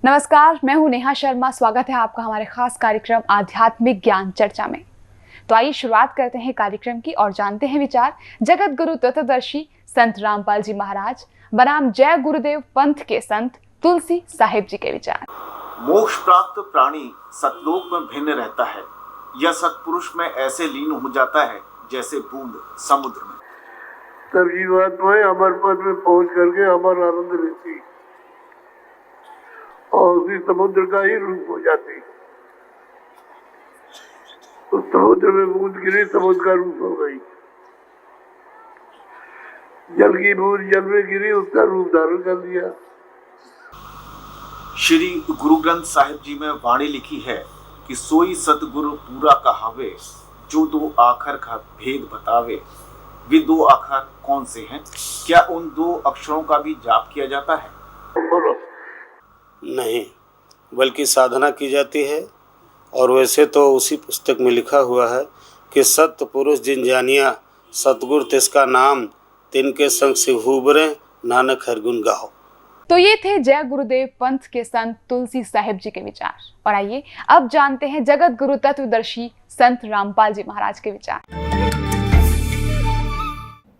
नमस्कार, मैं हूं नेहा शर्मा। स्वागत है आपका हमारे खास कार्यक्रम आध्यात्मिक ज्ञान चर्चा में। तो आइए शुरुआत करते हैं कार्यक्रम की और जानते हैं विचार जगत गुरु तत्वदर्शी संत रामपाल जी महाराज बनाम जय गुरुदेव पंथ के संत तुलसी साहिब जी के विचार। मोक्ष प्राप्त प्राणी सतलोक में भिन्न रहता है। यह सतपुरुष में ऐसे लीन हो जाता है जैसे बूंद समुद्र में। तब जीवात्माएं अमर पद में पहुंच करके अमर आनंद लेती और उसी समुद्र का ही रूप हो जाती। तो समुद्र में बूंद गिरी, समुद्र का रूप हो गई। जल की बूंद जल में गिरी, उसका रूप धारण कर लिया। श्री गुरु ग्रंथ साहिब जी में वाणी लिखी है कि सोई सतगुरु पूरा कहावे, जो दो आखर का भेद बतावे। वे दो अक्षर कौन से हैं? क्या उन दो अक्षरों का भी जाप किया जाता है? नहीं, बल्कि साधना की जाती है। और वैसे तो उसी पुस्तक में लिखा हुआ है कि सत्य पुरुष जिन जानिया, सतगुरु तिसका नाम, तिनके संग से हुबरे, नानक हर गुण गाओ। तो ये थे जय गुरुदेव पंथ के संत तुलसी साहिब जी के विचार। और आइए अब जानते हैं जगत गुरु तत्वदर्शी संत रामपाल जी महाराज के विचार।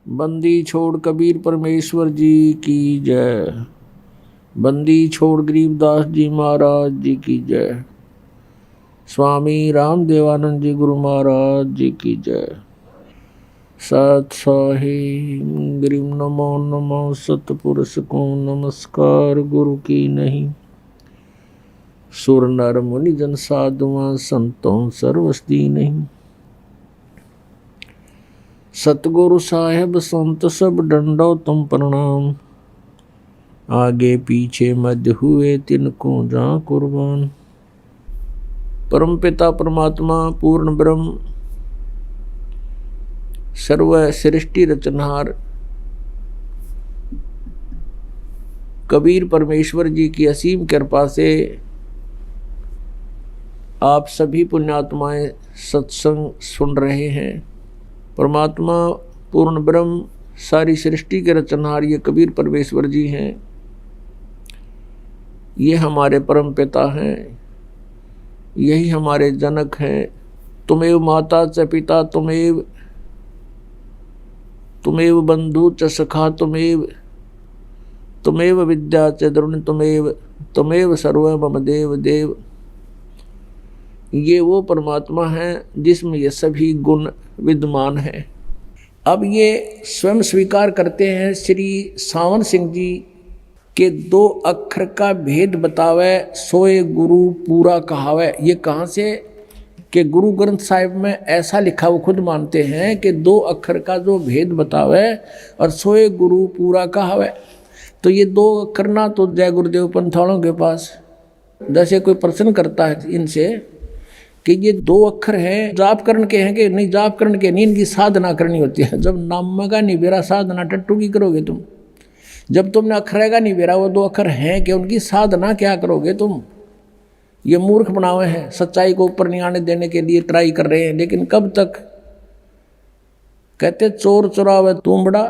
बंदी छोड़ कबीर परमेश्वर जी की जय। बंदी छोड़ गरीबदास जी महाराज जी की जय। स्वामी राम देवानंद जी गुरु महाराज जी की जय। सत साहिब ग्रीम नमो नमो सतपुरुष को नमस्कार गुरु की नहीं। सुर नर मुनि जन साधुआ संतों सर्वस्ती नहीं। सतगुरु साहेब संत सब डंडो तुम प्रणाम। आगे पीछे मध्य हुए तिनको जा कुर्बान। परम पिता परमात्मा पूर्ण ब्रह्म सर्व सृष्टि रचनहार कबीर परमेश्वर जी की असीम कृपा से आप सभी पुण्यात्माएं सत्संग सुन रहे हैं। परमात्मा पूर्ण ब्रह्म सारी सृष्टि के रचनहार ये कबीर परमेश्वर जी हैं। ये हमारे परम पिता हैं, यही हमारे जनक हैं। तुमेव माता च पिता तुमेव बंधु च सखा तुमेव विद्या च द्रोण तुमेव सर्व मम देव देव। ये वो परमात्मा हैं जिसमें ये सभी गुण विद्यमान हैं। अब ये स्वयं स्वीकार करते हैं श्री सावन सिंह जी के दो अक्षर का भेद बतावे, सोए गुरु पूरा कहावे। ये कहाँ से कि गुरु ग्रंथ साहिब में ऐसा लिखा, वो खुद मानते हैं कि दो अक्षर का जो भेद बतावे और सोए गुरु पूरा कहावे। तो ये दो अक्षर ना तो जय गुरुदेव पंथ वालों के पास। जैसे कोई प्रश्न करता है इनसे कि ये दो अक्षर हैं, जाप करण के हैं कि नहीं? जाप करण के नहीं, इनकी साधना करनी होती है। जब नाम का नहीं बेरा साधना टट्टू की करोगे तुम? जब तुमने अक्षर का नहीं बेरा वो दो अक्षर हैं कि उनकी साधना क्या करोगे तुम? ये मूर्ख बनावे हैं, सच्चाई को ऊपर नहीं आने देने के लिए ट्राई कर रहे हैं। लेकिन कब तक? कहते चोर चुरावे तुमड़ा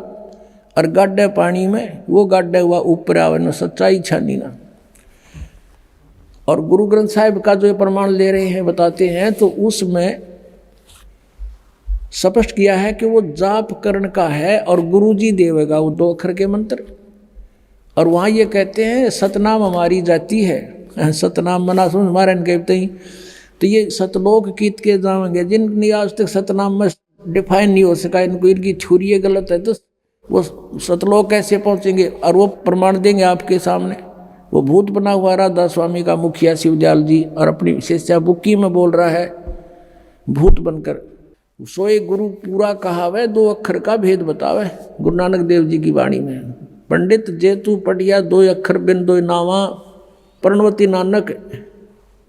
और गाड्डे पानी में, वो गाड्डे हुआ ऊपर आवे न सच्चाई छानी ना। और गुरु ग्रंथ साहिब का जो प्रमाण ले रहे हैं बताते हैं तो उसमें स्पष्ट किया है कि वो जाप करण का है और गुरु जी देवेगा वो दो अक्षर के मंत्र। और वहाँ ये कहते हैं सतनाम हमारी जाती है। सतनाम मना सुन हमारे कहते ही तो ये सतलोक कीत के जाएंगे जिनकी आज तक सतनाम में डिफाइन नहीं हो सका, इनको इनकी छुरी गलत है, तो वो सतलोक कैसे पहुँचेंगे? और वो प्रमाण देंगे आपके सामने। वो भूत बना हुआ राधा स्वामी का मुखिया शिवदयाल जी और अपनी शिष्या बुक्की में बोल रहा है भूत बनकर, सोए गुरु पूरा कहावे, दो अक्षर का भेद बतावे। गुरु नानक देव जी की वाणी में पंडित जेतु पटिया दो अक्षर बिन दो नावा, प्रणवती नानक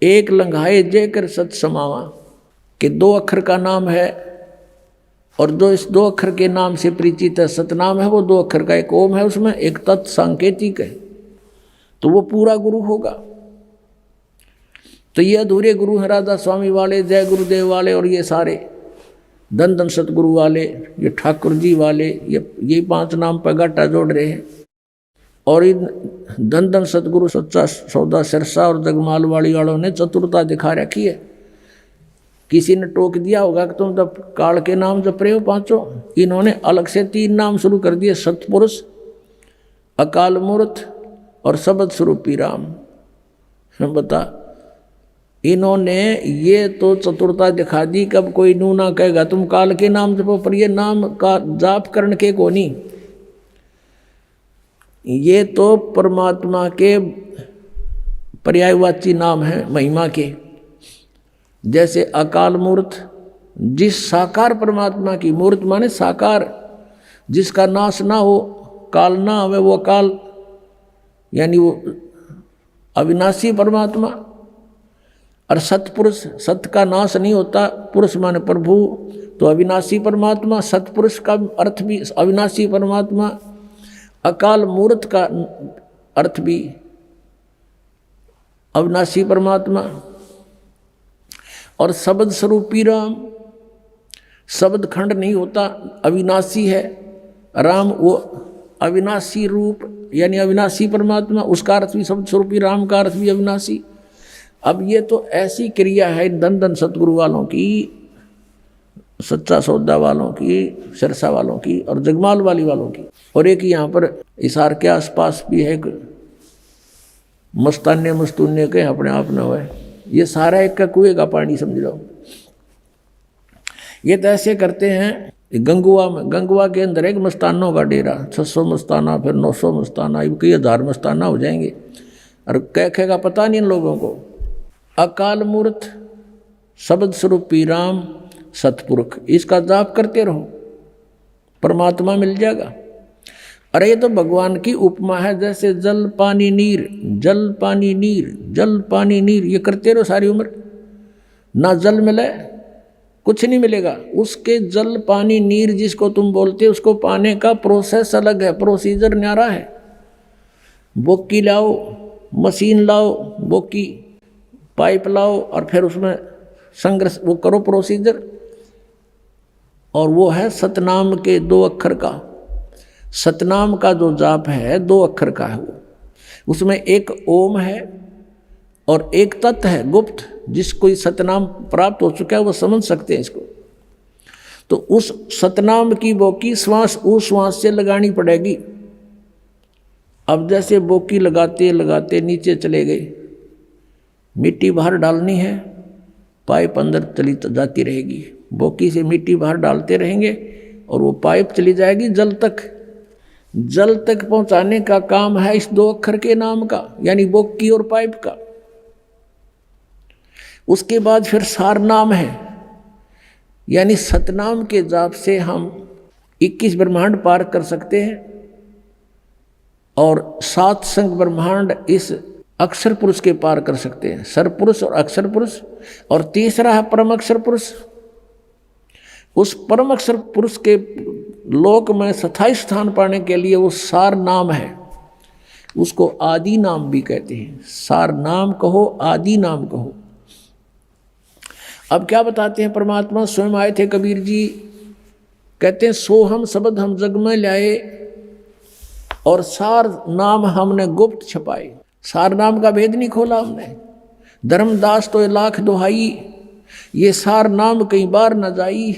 एक लंघाए जय कर सत समावा। कि दो अक्षर का नाम है और जो इस दो अक्षर के नाम से परिचित है, सतनाम है, वो दो अक्षर का एक ओम है, उसमें एक तत् सांकेतिक है, तो वो पूरा गुरु होगा। तो ये अधूरे गुरु हैं राधा स्वामी वाले, जय गुरुदेव वाले और ये सारे धन धन सतगुरु वाले, ये ठाकुर जी वाले, ये पांच नाम पर गाटा जोड़ रहे हैं। और इन धन धन सतगुरु सच्चा सौदा सिरसा और जगमाल वाली वालों ने चतुरता दिखा रखी है। किसी ने टोक दिया होगा कि तुम जब काल के नाम जप रहे हो पांचों, इन्होंने अलग से 3 नाम शुरू कर दिए, सतपुरुष, अकाल मूर्त और शब्द स्वरूपी राम। बता, इन्होंने ये तो चतुरता दिखा दी। कब कोई नू ना कहेगा तुम काल के नाम जपो, पर ये नाम का जाप करण के को नहीं, ये तो परमात्मा के पर्यायवाची नाम है महिमा के। जैसे अकाल मूर्त, जिस साकार परमात्मा की, मूर्त माने साकार, जिसका नाश ना हो, काल ना आवे, वो अकाल यानी वो अविनाशी परमात्मा। और सतपुरुष, सत का नाश नहीं होता, पुरुष माने प्रभु, तो अविनाशी परमात्मा। सतपुरुष का अर्थ भी अविनाशी परमात्मा। अकाल मूर्त का अर्थ भी अविनाशी परमात्मा। और शब्द स्वरूपी राम, शब्द खंड नहीं होता, अविनाशी है राम, वो अविनाशी रूप यानी अविनाशी परमात्मा, उसका अर्थ भी शब्द स्वरूपी राम का अर्थ भी अविनाशी। अब ये तो ऐसी क्रिया है धन धन सतगुरु वालों की, सच्चा सौदा वालों की, सिरसा वालों की और जगमाल वाली वालों की। और एक यहाँ पर इसार के आसपास भी है मस्तान्य मस्तून्य के अपने आप न हुए, ये सारा एक का कुएं का पानी समझ लो। ये तो ऐसे करते हैं गंगुआ में, गंगुआ के अंदर एक मस्तानों का डेरा, 600 मस्ताना, फिर 900 मस्ताना, कई 1000 मस्ताना हो जाएंगे। और कह का पता नहीं इन लोगों को। अकाल मूर्त, शब्द स्वरूपी राम, सतपुरुष, इसका जाप करते रहो, परमात्मा मिल जाएगा। अरे ये तो भगवान की उपमा है, जैसे जल पानी नीर, जल पानी नीर, जल पानी नीर, ये करते रहो सारी उम्र, ना जल मिले कुछ नहीं मिलेगा। उसके जल पानी नीर जिसको तुम बोलते हो, उसको पाने का प्रोसेस अलग है, प्रोसीजर न्यारा है। बोकी लाओ, मशीन लाओ, बोकी पाइप लाओ और फिर उसमें संग्रह वो करो प्रोसीजर। और वो है सतनाम के 2 अक्षर का। सतनाम का जो जाप है 2 अक्षर का है वो, उसमें एक ओम है और एक तत् है गुप्त, जिसको सतनाम प्राप्त हो चुका है वो समझ सकते हैं इसको। तो उस सतनाम की बोकी श्वास उस श्वास से लगानी पड़ेगी। अब जैसे बोकी लगाते लगाते नीचे चले गए, मिट्टी बाहर डालनी है, पाइप अंदर चली जाती रहेगी, बोकी से मिट्टी बाहर डालते रहेंगे और वो पाइप चली जाएगी जल तक। जल तक पहुंचाने का काम है इस 2 अक्षर के नाम का, यानी बोकी और पाइप का। उसके बाद फिर सार नाम है, यानी सतनाम के जाप से हम 21 ब्रह्मांड पार कर सकते हैं। और 7 संग ब्रह्मांड इस अक्षर पुरुष के पार कर सकते हैं, सरपुरुष और अक्षर पुरुष। और तीसरा है परम अक्षर पुरुष। उस परम अक्षर पुरुष के लोक में स्थायी स्थान पाने के लिए वो सार नाम है, उसको आदि नाम भी कहते हैं। सार नाम कहो, आदि नाम कहो। अब क्या बताते हैं परमात्मा स्वयं आए थे कबीर जी, कहते हैं सो हम शब्द हम जग में लाए और सार नाम हमने गुप्त छपाए। सार नाम का भेद नहीं खोला हमने। धर्मदास तो 1,00,000 दोहाई, ये सार नाम कई बार न जाई,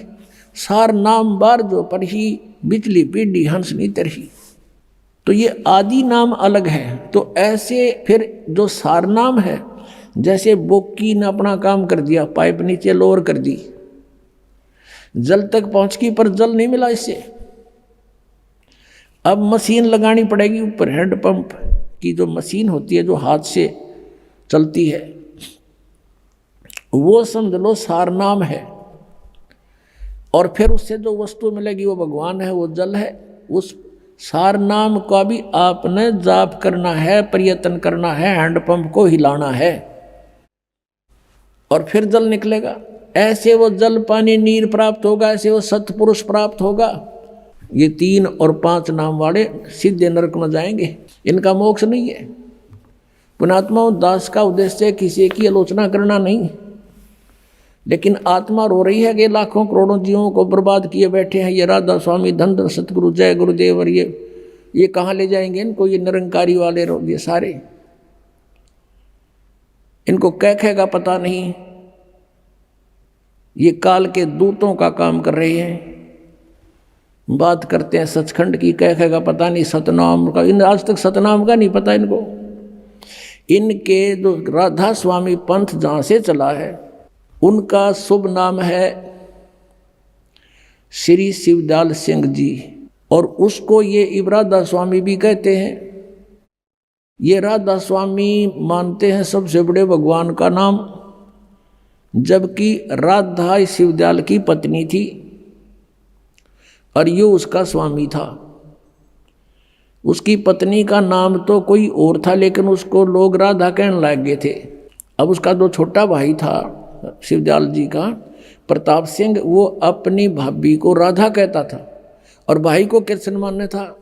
सार नाम बार जो पढ़ी, बिजली पीढ़ी हंस नहीं तरही। तो ये आदि नाम अलग है। तो ऐसे फिर जो सार नाम है, जैसे बोकी ने अपना काम कर दिया, पाइप नीचे लोअर कर दी, जल तक पहुंच गई पर जल नहीं मिला इससे। अब मशीन लगानी पड़ेगी ऊपर, हैंडपंप की जो मशीन होती है जो हाथ से चलती है, वो समझ लो सार नाम है। और फिर उससे जो वस्तु मिलेगी वो भगवान है, वो जल है। उस सार नाम का भी आपने जाप करना है, प्रयत्न करना है, हैंडपंप को हिलाना है और फिर जल निकलेगा। ऐसे वो जल पानी नीर प्राप्त होगा, ऐसे वो सतपुरुष प्राप्त होगा। ये 3 और 5 नाम वाले सीधे नरक में जाएंगे, इनका मोक्ष नहीं है। पुण्यात्मा दास का उद्देश्य किसी की आलोचना करना नहीं, लेकिन आत्मा रो रही है कि लाखों करोड़ों जीवों को बर्बाद किए बैठे हैं ये राधा स्वामी, धन धन सतगुरु, जय गुरुदेव। और ये ये कहाँ ले जाएंगे इनको, ये निरंकारी वाले ये सारे, इनको कह का पता नहीं, ये काल के दूतों का काम कर रहे हैं। बात करते हैं सचखंड की, कह का पता नहीं, सतनाम का, इन आज तक सतनाम का नहीं पता इनको। इनके जो राधा स्वामी पंथ जहाँ से चला है उनका शुभ नाम है श्री शिवदयाल सिंह जी, और उसको ये राधा स्वामी भी कहते हैं। ये राधा स्वामी मानते हैं सबसे बड़े भगवान का नाम, जबकि राधा शिवदयाल की पत्नी थी और ये उसका स्वामी था। उसकी पत्नी का नाम तो कोई और था, लेकिन उसको लोग राधा कहने लग गए थे। अब उसका जो छोटा भाई था शिवदयाल जी का, प्रताप सिंह, वो अपनी भाभी को राधा कहता था और भाई को कृष्ण मानने था,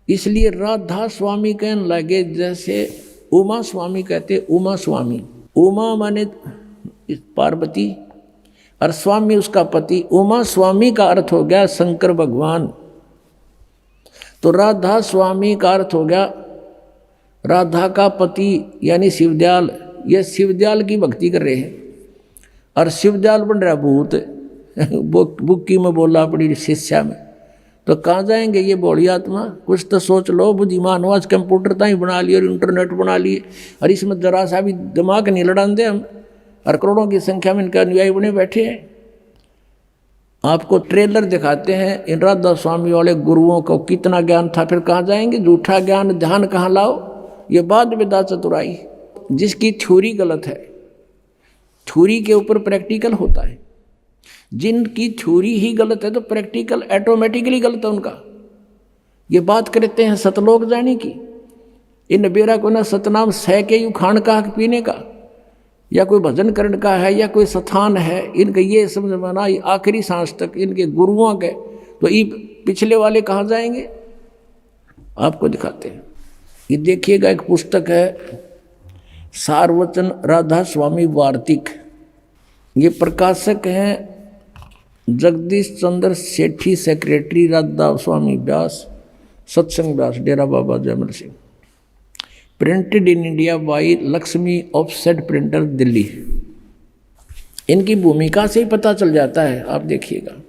इसलिए राधा स्वामी कहने लगे। जैसे उमा स्वामी कहते, उमा स्वामी, उमा माने पार्वती और स्वामी उसका पति, उमा स्वामी का अर्थ हो गया शंकर भगवान। तो राधा स्वामी का अर्थ हो गया राधा का पति यानी शिवदयाल। ये शिवदयाल की भक्ति कर रहे हैं और शिवदयाल बन रहा भूत। बुक्की में बोला अपनी शिष्या में, तो कहाँ जाएंगे ये बोली आत्मा? कुछ तो सोच लो, बुद्धिमान हो, आज कंप्यूटर तो ही बना लिए और इंटरनेट बना लिए, और इसमें जरा सा भी दिमाग नहीं लड़ान दे हम, और करोड़ों की संख्या में इनके अनुयायी बने बैठे हैं। आपको ट्रेलर दिखाते हैं इन राधा स्वामी वाले गुरुओं को कितना ज्ञान था, फिर कहाँ जाएंगे? झूठा ज्ञान ध्यान कहाँ लाओ? ये बात विदा चतुराई। जिसकी थ्योरी गलत है, थ्योरी के ऊपर प्रैक्टिकल होता है। जिनकी थ्योरी ही गलत है तो प्रैक्टिकल ऑटोमेटिकली गलत है उनका। ये बात करते हैं सतलोक जाने की, इन बेरा को ना सतनाम सह के यू खान का पीने का, या कोई भजन करण का है, या कोई स्थान है, इनका ये समझ में ना आखिरी सांस तक इनके गुरुओं के। तो ये पिछले वाले कहाँ जाएंगे? आपको दिखाते हैं। ये देखिएगा, एक पुस्तक है सारवचन राधा स्वामी वार्तिक। ये प्रकाशक हैं Jagdish Chandra Sethi, secretary Radha Soami Beas, Satsang Beas, Dera Baba Jaimal Singh. Printed in India by Lakshmi offset printer, Delhi. इनकी भूमिका से ही पता चल जाता है, आप देखिएगा।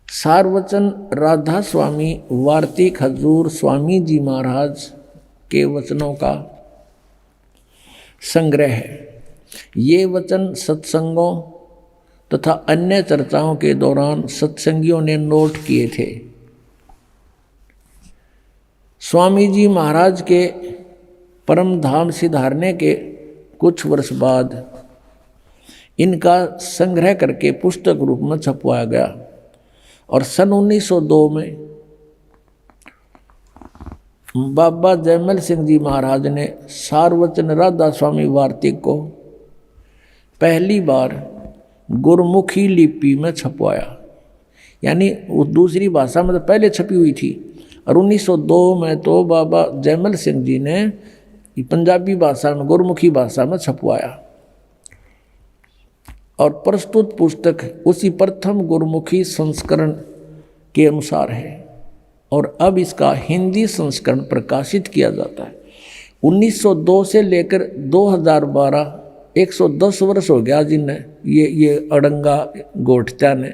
सारवचन राधा स्वामी वार्तिक हजूर स्वामी जी महाराज के वचनों का संग्रह है। ये वचन सत्संगों तथा अन्य चर्चाओं के दौरान सत्संगियों ने नोट किए थे। स्वामी जी महाराज के परम धाम सिधारने के कुछ वर्ष बाद इनका संग्रह करके पुस्तक रूप में छपवाया गया, और सन 1902 में बाबा जयमल सिंह जी महाराज ने सारवचन राधा स्वामी वार्तिक को पहली बार गुरमुखी लिपि में छपवाया। यानी वो दूसरी भाषा में तो पहले छपी हुई थी, और 1902 में तो बाबा जयमल सिंह जी ने पंजाबी भाषा में, गुरमुखी भाषा में छपवाया। और प्रस्तुत पुस्तक उसी प्रथम गुरमुखी संस्करण के अनुसार है, और अब इसका हिंदी संस्करण प्रकाशित किया जाता है। 1902 से लेकर 2012 110 वर्ष हो गया जिन्हें ये अड़ंगा गोठत्या ने,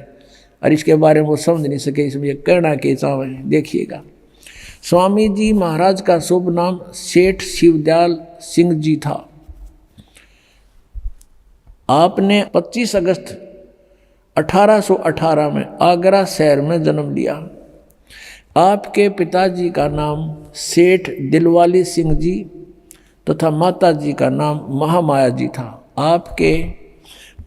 और इसके बारे में वो समझ नहीं सके, इसमें ये कहना के चाहे। देखिएगा, स्वामी जी महाराज का शुभ नाम सेठ शिवदयाल सिंह जी था। आपने 25 अगस्त 1818 में आगरा शहर में जन्म लिया। आपके पिताजी का नाम सेठ दिलवाली सिंह जी तथा माता जी का नाम महामाया जी था। आपके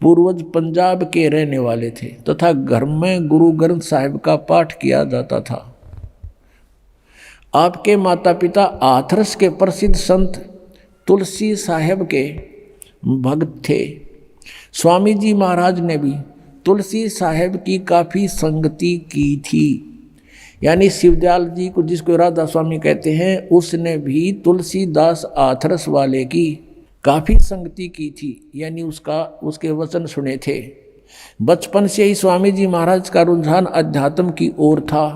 पूर्वज पंजाब के रहने वाले थे तथा घर में गुरु ग्रंथ साहिब का पाठ किया जाता था। आपके माता पिता हाथरस के प्रसिद्ध संत तुलसी साहेब के भक्त थे। स्वामी जी महाराज ने भी तुलसी साहेब की काफ़ी संगति की थी। यानी शिवदयाल जी को, जिसको राधा स्वामी कहते हैं, उसने भी तुलसीदास हाथरस वाले की काफ़ी संगति की थी, यानी उसके वचन सुने थे। बचपन से ही स्वामी जी महाराज का रुझान अध्यात्म की ओर था।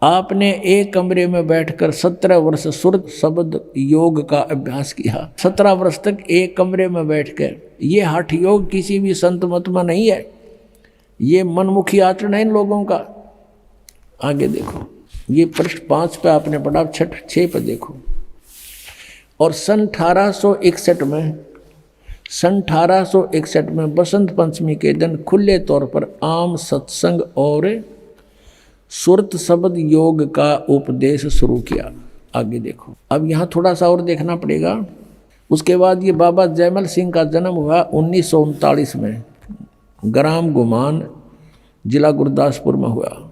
आपने एक कमरे में बैठकर 17 वर्ष सुरत शब्द योग का अभ्यास किया। 17 वर्ष तक एक कमरे में बैठकर। ये हठ योग किसी भी संत मत में नहीं है, ये मनमुखी आचरण है इन लोगों का। आगे देखो, ये पृष्ठ 5 पे आपने पढ़ा, 6 पे देखो। और सन 1861 में बसंत पंचमी के दिन खुले तौर पर आम सत्संग और सुरत शब्द योग का उपदेश शुरू किया। आगे देखो, अब यहाँ थोड़ा सा और देखना पड़ेगा। उसके बाद ये बाबा जयमल सिंह का जन्म हुआ 1939 में, ग्राम गुमान, जिला गुरदासपुर में हुआ।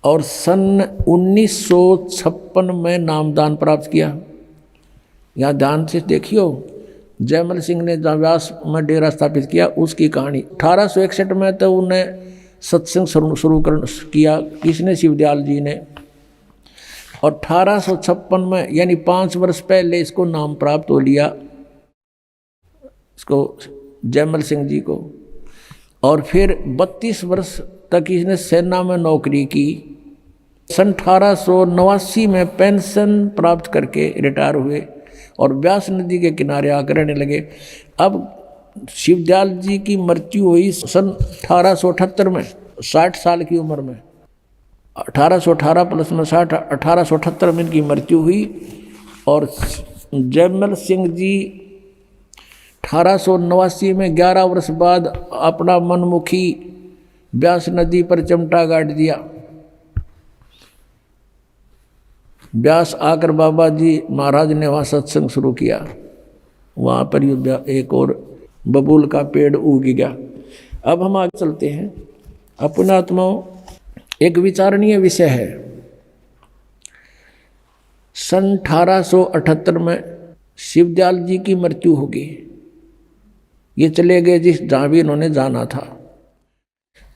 और सन 1956 में नामदान प्राप्त किया। यहाँ ध्यान से देखियो, जयमल सिंह ने जहाँ व्यास में डेरा स्थापित किया उसकी कहानी। 1861 में तो उन्हें सत्संग शुरू किया, किसने? शिवदयाल जी ने। और 1856 में यानी 5 वर्ष पहले इसको नाम प्राप्त हो लिया, इसको जयमल सिंह जी को। और फिर 32 वर्ष तक इसने सेना में नौकरी की। सन 1889 में पेंशन प्राप्त करके रिटायर हुए और व्यास नदी के किनारे आकर रहने लगे। अब शिवदयाल जी की मृत्यु हुई सन 1878 में, 60 साल की उम्र में। 1818 प्लस में 60, 1878 में इनकी मृत्यु हुई। और जयमल सिंह जी 1889 में 11 वर्ष बाद अपना मनमुखी व्यास नदी पर चमटा गाड़ दिया। व्यास आकर बाबा जी महाराज ने वहाँ सत्संग शुरू किया। वहाँ पर एक और बबूल का पेड़ उग गया। अब हम आगे चलते हैं। अपने आत्माओं, एक विचारणीय विषय है। सन 1878 में शिवदयाल जी की मृत्यु होगी। ये चले गए जिस जहाँ भी इन्होंने जाना था।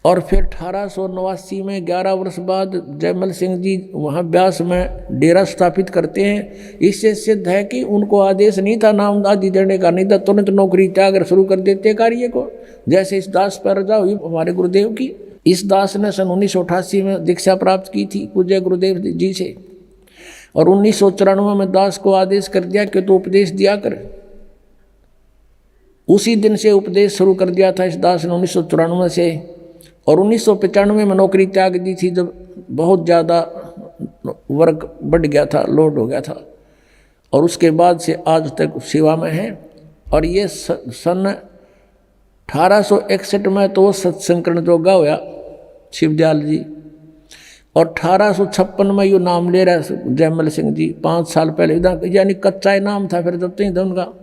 और फिर 1889 में 11 वर्ष बाद जयमल सिंह जी वहाँ व्यास में डेरा स्थापित करते हैं। इससे सिद्ध है कि उनको आदेश नहीं था नाम आदि देने का, नहीं था तुरंत नौकरी त्याग कर शुरू कर देते कार्य को। जैसे इस दास पर रजा हुई हमारे गुरुदेव की। इस दास ने सन 1988 में दीक्षा प्राप्त की थी पूज्य गुरुदेव जी से। और 1994 में दास को आदेश कर दिया कि तो उपदेश दिया कर। उसी दिन से उपदेश शुरू कर दिया था इस दास ने 1994 से। और 1995 में नौकरी त्याग दी थी जब बहुत ज़्यादा वर्क बढ़ गया था, लोड हो गया था। और उसके बाद से आज तक सेवा में है। और ये सन 1861 में तो सत्संकरण जोगा हुआ शिवदयाल जी। और 1856 में यो नाम ले रहा है जयमल सिंह जी, 5 साल पहले। यानी कच्चा नाम था फिर जब तक उनका,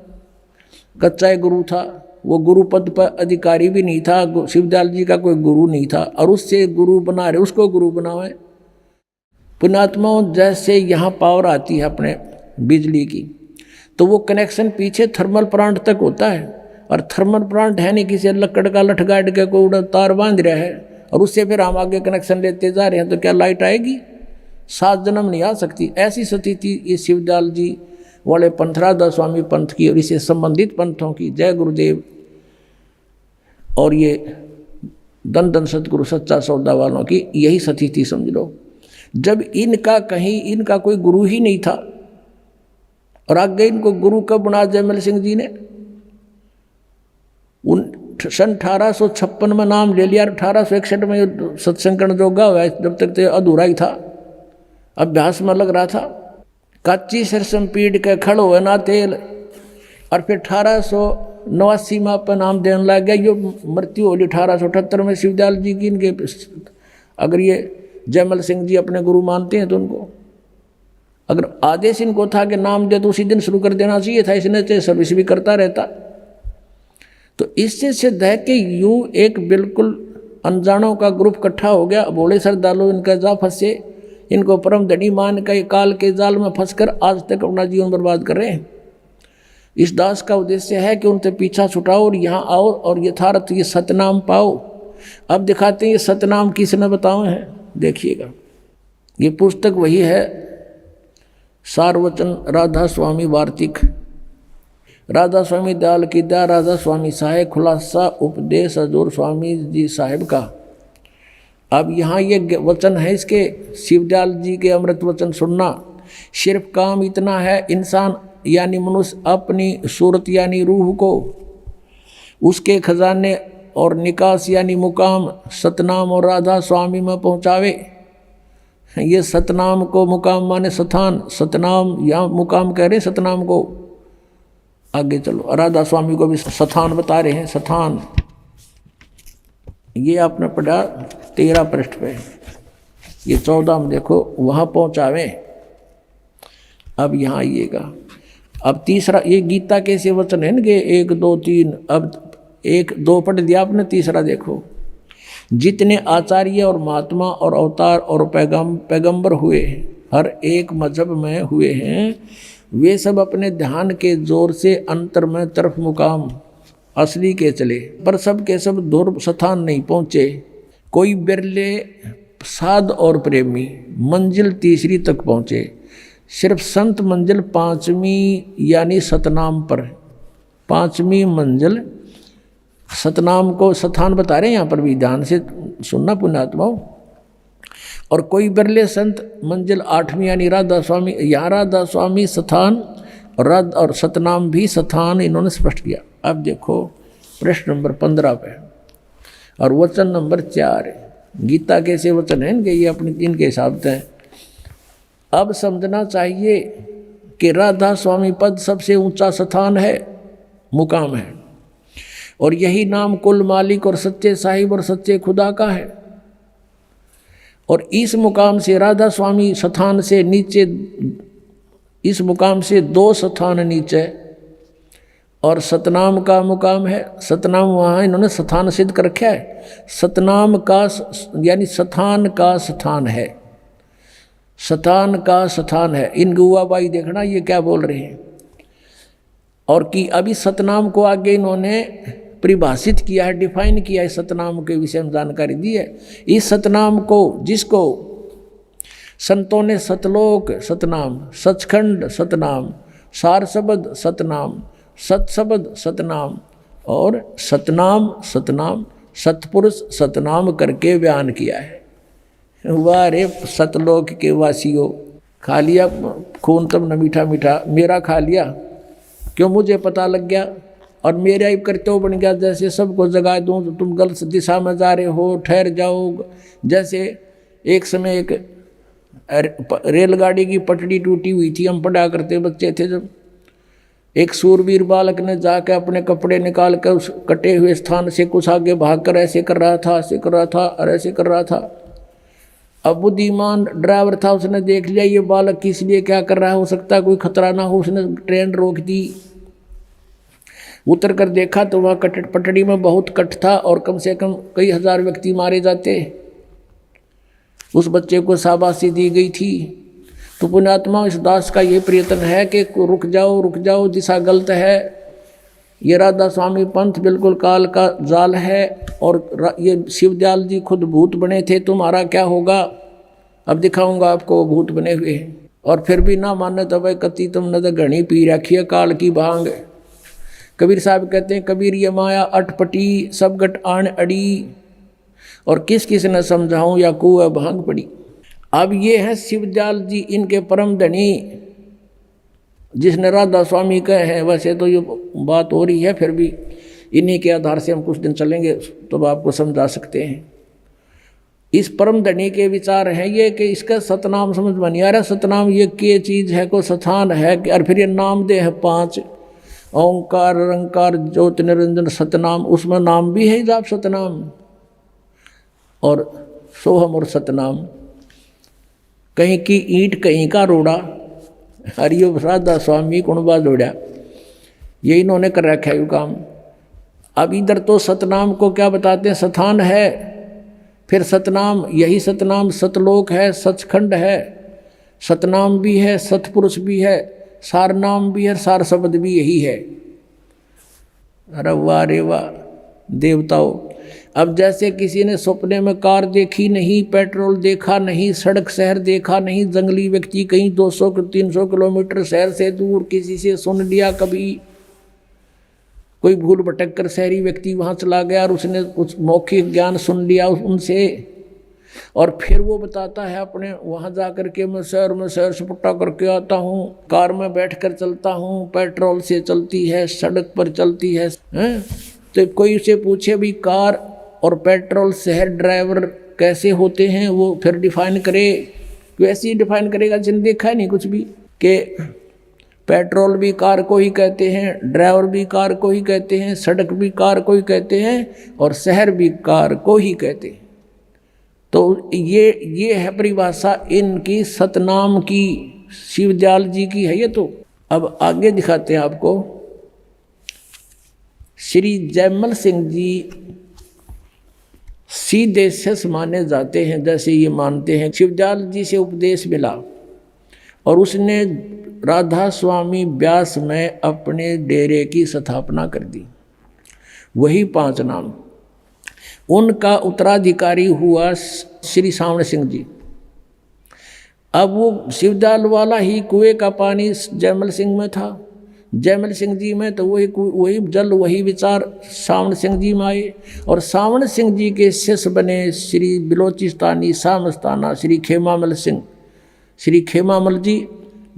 कच्चा गुरु था। वो गुरु पद पर अधिकारी भी नहीं था। शिवदयाल जी का कोई गुरु नहीं था और उससे गुरु बना रहे, उसको गुरु बनावे। पुण्यात्माओं, जैसे यहाँ पावर आती है अपने बिजली की, तो वो कनेक्शन पीछे थर्मल प्लांट तक होता है। और थर्मल प्लांट है नहीं किसी लकड़ का लठ गाड़ के कोई तार बांध रहा है और उससे फिर हम आगे कनेक्शन लेते जा रहे हैं, तो क्या लाइट आएगी? 7 जन्म नहीं आ सकती। ऐसी स्थिति ये शिवदयाल जी वाले पंथराधा स्वामी पंथ की और इससे संबंधित पंथों की। जय गुरुदेव। और ये दन दन सतगुरु सच्चा सौदा वालों की यही स्थिति समझ लो। जब इनका कोई गुरु ही नहीं था और आगे इनको गुरु कब बना जयमल सिंह जी ने? सन 1856 में नाम ले लिया। 1861 में सत्संकरण जोगा हुआ, जब तक तो अधूरा ही था, अभ्यास में लग रहा था। कच्ची सरसम पीड़ के खड़ हुए ना तेल। और फिर 1889 में अपन नाम देने लग गया। यो मृत्यु होली 1878 में शिवदयाल जी की। इनके अगर ये जयमल सिंह जी अपने गुरु मानते हैं तो उनको अगर आदेश इनको था कि नाम दे तो उसी दिन शुरू कर देना चाहिए था। इसने तो सर्विस भी करता रहता। तो इससे सिद्ध है कि यूँ एक बिल्कुल अनजानों का ग्रुप इकट्ठा हो गया। भोले श्रद्धालु इनका जा फंसे, इनको परम धनी मान के काल के जाल में फंसकर आज तक अपना जीवन बर्बाद कर रहे हैं। इस दास का उद्देश्य है कि उनसे पीछा छुटाओ और यहाँ आओ और यथार्थ ये सतनाम पाओ। अब दिखाते हैं ये सतनाम किसने बताए हैं, देखिएगा। ये पुस्तक वही है, सारवचन राधा स्वामी वार्तिक, राधा स्वामी दयाल की दया, राधा स्वामी साहेब खुलासा उपदेश हजूर स्वामी जी साहेब का। अब यहाँ ये वचन है इसके, शिवदयाल जी के अमृत वचन सुनना। सिर्फ काम इतना है, इंसान यानी मनुष्य अपनी सूरत यानी रूह को उसके खजाने और निकास यानी मुकाम सतनाम और राधा स्वामी में पहुँचावे। ये सतनाम को मुकाम माने स्थान, सतनाम यहाँ मुकाम कह रहे सतनाम को। आगे चलो, राधा स्वामी को भी स्थान बता रहे हैं। स्थान ये आपने पढ़ा 13 पृष्ठ पे, ये 14 में देखो, वहाँ पहुँचावे। अब यहाँ आइएगा। अब तीसरा, ये गीता कैसे वचन है इनके 1 2 3, अब 1 2 पढ़ दिया आपने, तीसरा देखो। जितने आचार्य और महात्मा और अवतार और पैगंबर हुए हैं, हर एक मजहब में हुए हैं, वे सब अपने ध्यान के जोर से अंतर में तरफ मुकाम असली के चले, पर सब के सब दूर स्थान नहीं पहुँचे। कोई बिरले साध और प्रेमी मंजिल तीसरी तक पहुँचे। सिर्फ संत मंजिल 5वीं यानी सतनाम पर, 5वीं मंजिल सतनाम को स्थान बता रहे हैं। यहाँ पर भी ध्यान से सुनना पुण्यात्माओं। और कोई बिरले संत मंजिल 8वीं यानी राधा स्वामी, यहाँ राधा स्वामी स्थान और सतनाम भी स्थान इन्होंने स्पष्ट किया। अब देखो प्रश्न नंबर 15 पे और वचन नंबर 4 है। गीता कैसे वचन है इनके, ये अपनी 3 के हिसाब से हैं। अब समझना चाहिए कि राधा स्वामी पद सबसे ऊंचा स्थान है, मुकाम है, और यही नाम कुल मालिक और सच्चे साहिब और सच्चे खुदा का है। और इस मुकाम से राधा स्वामी स्थान से नीचे, इस मुकाम से 2 स्थान नीचे और सतनाम का मुकाम है। सतनाम वहाँ इन्होंने स्थान सिद्ध कर रखा है। सतनाम का यानी स्थान का स्थान है, स्थान का स्थान है। इन गुआबाई देखना ये क्या बोल रहे हैं। और कि अभी सतनाम को आगे इन्होंने परिभाषित किया है, डिफाइन किया है, सतनाम के विषय में जानकारी दी है। इस सतनाम को, जिसको संतों ने सतलोक सतनाम, सचखंड सतनाम, सार शब्द सतनाम, सतशब्द सतनाम और सतनाम सतनाम सतपुरुष सतनाम करके बयान किया है। वाह रे सतलोक के वासियों, खा लिया खून तुम न मीठा मीठा, मेरा खा लिया क्यों, मुझे पता लग गया और मेरा ही कर्तव्य बन गया। जैसे सबको जगा दूं तो तुम गलत दिशा में जा रहे हो, ठहर जाओ। जैसे एक समय एक रेलगाड़ी की पटड़ी टूटी हुई थी, हम पढ़ा करते बच्चे थे जब, एक सूरवीर बालक ने जाकर अपने कपड़े निकाल कर उस कटे हुए स्थान से कुछ आगे भागकर ऐसे कर रहा था, ऐसे कर रहा था और ऐसे कर रहा था। अब बुद्धिमान ड्राइवर था, उसने देख लिया ये बालक किस लिए क्या कर रहा है, हो सकता है कोई खतरा ना हो, उसने ट्रेन रोक दी। उतर कर देखा तो वहाँ पटड़ी में बहुत कट था और कम से कम कई हजार व्यक्ति मारे जाते। उस बच्चे को शाबाशी दी गई थी। तो पुण्यात्मा, इस दास का ये प्रयत्न है कि रुक जाओ, दिशा गलत है। ये राधा स्वामी पंथ बिल्कुल काल का जाल है और ये शिवदयाल जी खुद भूत बने थे, तुम्हारा क्या होगा, अब दिखाऊंगा आपको भूत बने हुए हैं। और फिर भी ना माने तो भाई कति तुम न तो घनी पी रखी है काल की भांग। कबीर साहब कहते हैं, कबीर ये माया अटपटी सब गट आन अड़ी, और किस किस न समझाऊं या कुआ भांग पड़ी। अब ये है शिवदयाल जी, इनके परम धनी, जिसने राधा स्वामी कहे हैं। वैसे तो ये बात हो रही है, फिर भी इन्हीं के आधार से हम कुछ दिन चलेंगे तो आपको समझा सकते हैं। इस परम धनी के विचार हैं ये कि इसका सतनाम समझ में नहीं आ रहा। सतनाम ये क्या चीज़ है, को स्थान है, और फिर ये नाम दे है 5, ओंकार रंकार ज्योति निरंजन सतनाम, उसमें नाम भी है जाप सतनाम और सोहम और सतनाम। कहीं की ईंट कहीं का रोड़ा, हरियो राधा स्वामी कुणबा जोड़ा, ये इन्होंने कर रखा है काम। अब इधर तो सतनाम को क्या बताते हैं, स्थान है, फिर सतनाम, यही सतनाम सतलोक है, सचखंड है, सतनाम भी है, सतपुरुष भी है, सार नाम भी है, सार शब्द भी यही है। अरे वाह रे वाह देवताओ। अब जैसे किसी ने सपने में कार देखी नहीं, पेट्रोल देखा नहीं, सड़क शहर देखा नहीं, जंगली व्यक्ति कहीं 200-300 किलोमीटर शहर से दूर किसी से सुन लिया, कभी कोई भूल भटक कर शहरी व्यक्ति वहाँ चला गया और उसने कुछ मौखिक ज्ञान सुन लिया उनसे, और फिर वो बताता है अपने वहाँ जा कर के मैं शहर में सैर सपाटा करके आता हूँ, कार में बैठ कर चलता हूँ, पेट्रोल से चलती है, सड़क पर चलती है, हैं? तो कोई उसे पूछे भी कार और पेट्रोल शहर ड्राइवर कैसे होते हैं, वो फिर डिफाइन करे। वैसे ही डिफाइन करेगा जिन देखा नहीं कुछ भी, कि पेट्रोल भी कार को ही कहते हैं, ड्राइवर भी कार को ही कहते हैं, सड़क भी कार को ही कहते हैं और शहर भी कार को ही कहते हैं। तो ये है परिभाषा इनकी सतनाम की, शिवदयाल जी की है ये। तो अब आगे दिखाते हैं आपको। श्री जयमल सिंह जी सीधे शेष माने जाते हैं, जैसे ये मानते हैं शिवदयाल जी से उपदेश मिला और उसने राधा स्वामी व्यास में अपने डेरे की स्थापना कर दी। वही 5 नाम। उनका उत्तराधिकारी हुआ श्री सावण सिंह जी। अब वो शिवदयाल वाला ही कुएं का पानी जयमल सिंह में था, जयमल सिंह जी में, तो वही जल वही विचार सावण सिंह जी में आए और सावण सिंह जी के शिष्य बने श्री बिलोचिस्तानी सामस्ताना श्री खेमामल सिंह, श्री खेमामल जी,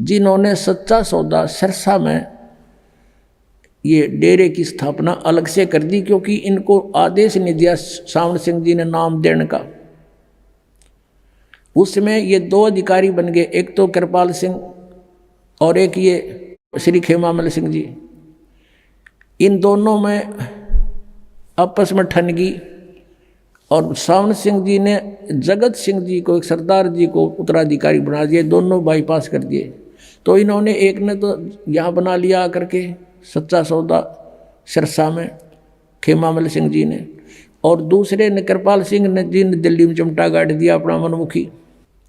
जिन्होंने सच्चा सौदा सिरसा में ये डेरे की स्थापना अलग से कर दी, क्योंकि इनको आदेश नहीं दिया सावण सिंह जी ने नाम देने का। उसमें ये 2 अधिकारी बन गए, एक तो कृपाल सिंह और एक ये श्री खेमामल सिंह जी। इन दोनों में आपस में ठनगी और सावण सिंह जी ने जगत सिंह जी को, एक सरदार जी को उत्तराधिकारी बना दिए, दोनों बाईपास कर दिए। तो इन्होंने एक ने तो यहाँ बना लिया आकर के सच्चा सौदा सिरसा में खेमामल सिंह जी ने, और दूसरे ने कृपाल सिंह ने जी ने दिल्ली में चिमटा गाड़ दिया अपना मनमुखी।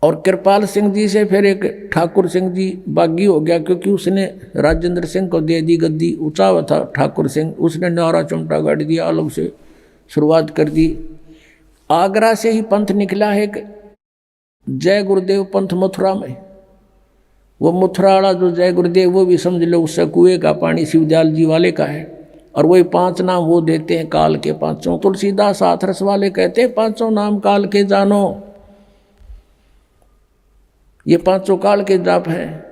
और कृपाल सिंह जी से फिर एक ठाकुर सिंह जी बागी हो गया, क्योंकि उसने राजेंद्र सिंह को दे दी गद्दी, ऊंचा हुआ था ठाकुर सिंह, उसने नारा चिमटा गाड़ दिया, अलग से शुरुआत कर दी। आगरा से ही पंथ निकला है एक जय गुरुदेव पंथ मथुरा में। वो मथुरा वाला जो जय गुरुदेव, वो भी समझ लो उससे कुएं का पानी शिवदयाल जी वाले का है। और वही 5 नाम वो देते हैं काल के 5। तुलसीदास हाथरस वाले कहते हैं 5 नाम काल के जानो। ये 5 काल के जाप हैं,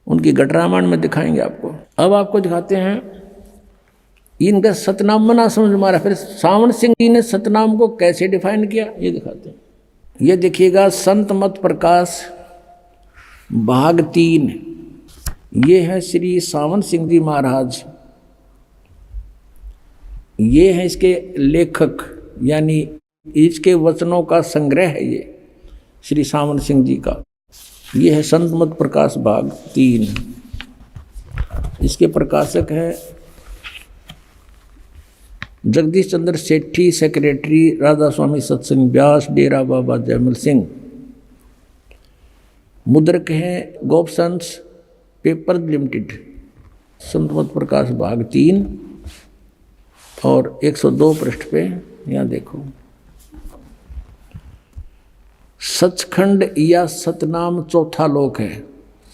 उनकी घट रामायण में दिखाएंगे आपको। अब आपको दिखाते हैं इनका सतनाम मना समझ मारा। फिर सावण सिंह जी ने सतनाम को कैसे डिफाइन किया ये दिखाते हैं। ये देखिएगा संत मत प्रकाश भाग 3। ये है श्री सावण सिंह जी महाराज, ये है इसके लेखक, यानी इसके वचनों का संग्रह है ये श्री सावण सिंह जी का। ये है संत मत प्रकाश भाग 3। इसके प्रकाशक है जगदीश चंद्र सेठी, सेक्रेटरी राधा स्वामी सत्संग व्यास, डेरा बाबा जयमल सिंह। मुद्रक हैं गोपसंस पेपर लिमिटेड। संत मत प्रकाश भाग 3 और 102 पृष्ठ पे यहाँ देखो, सचखंड या सतनाम चौथा लोक है।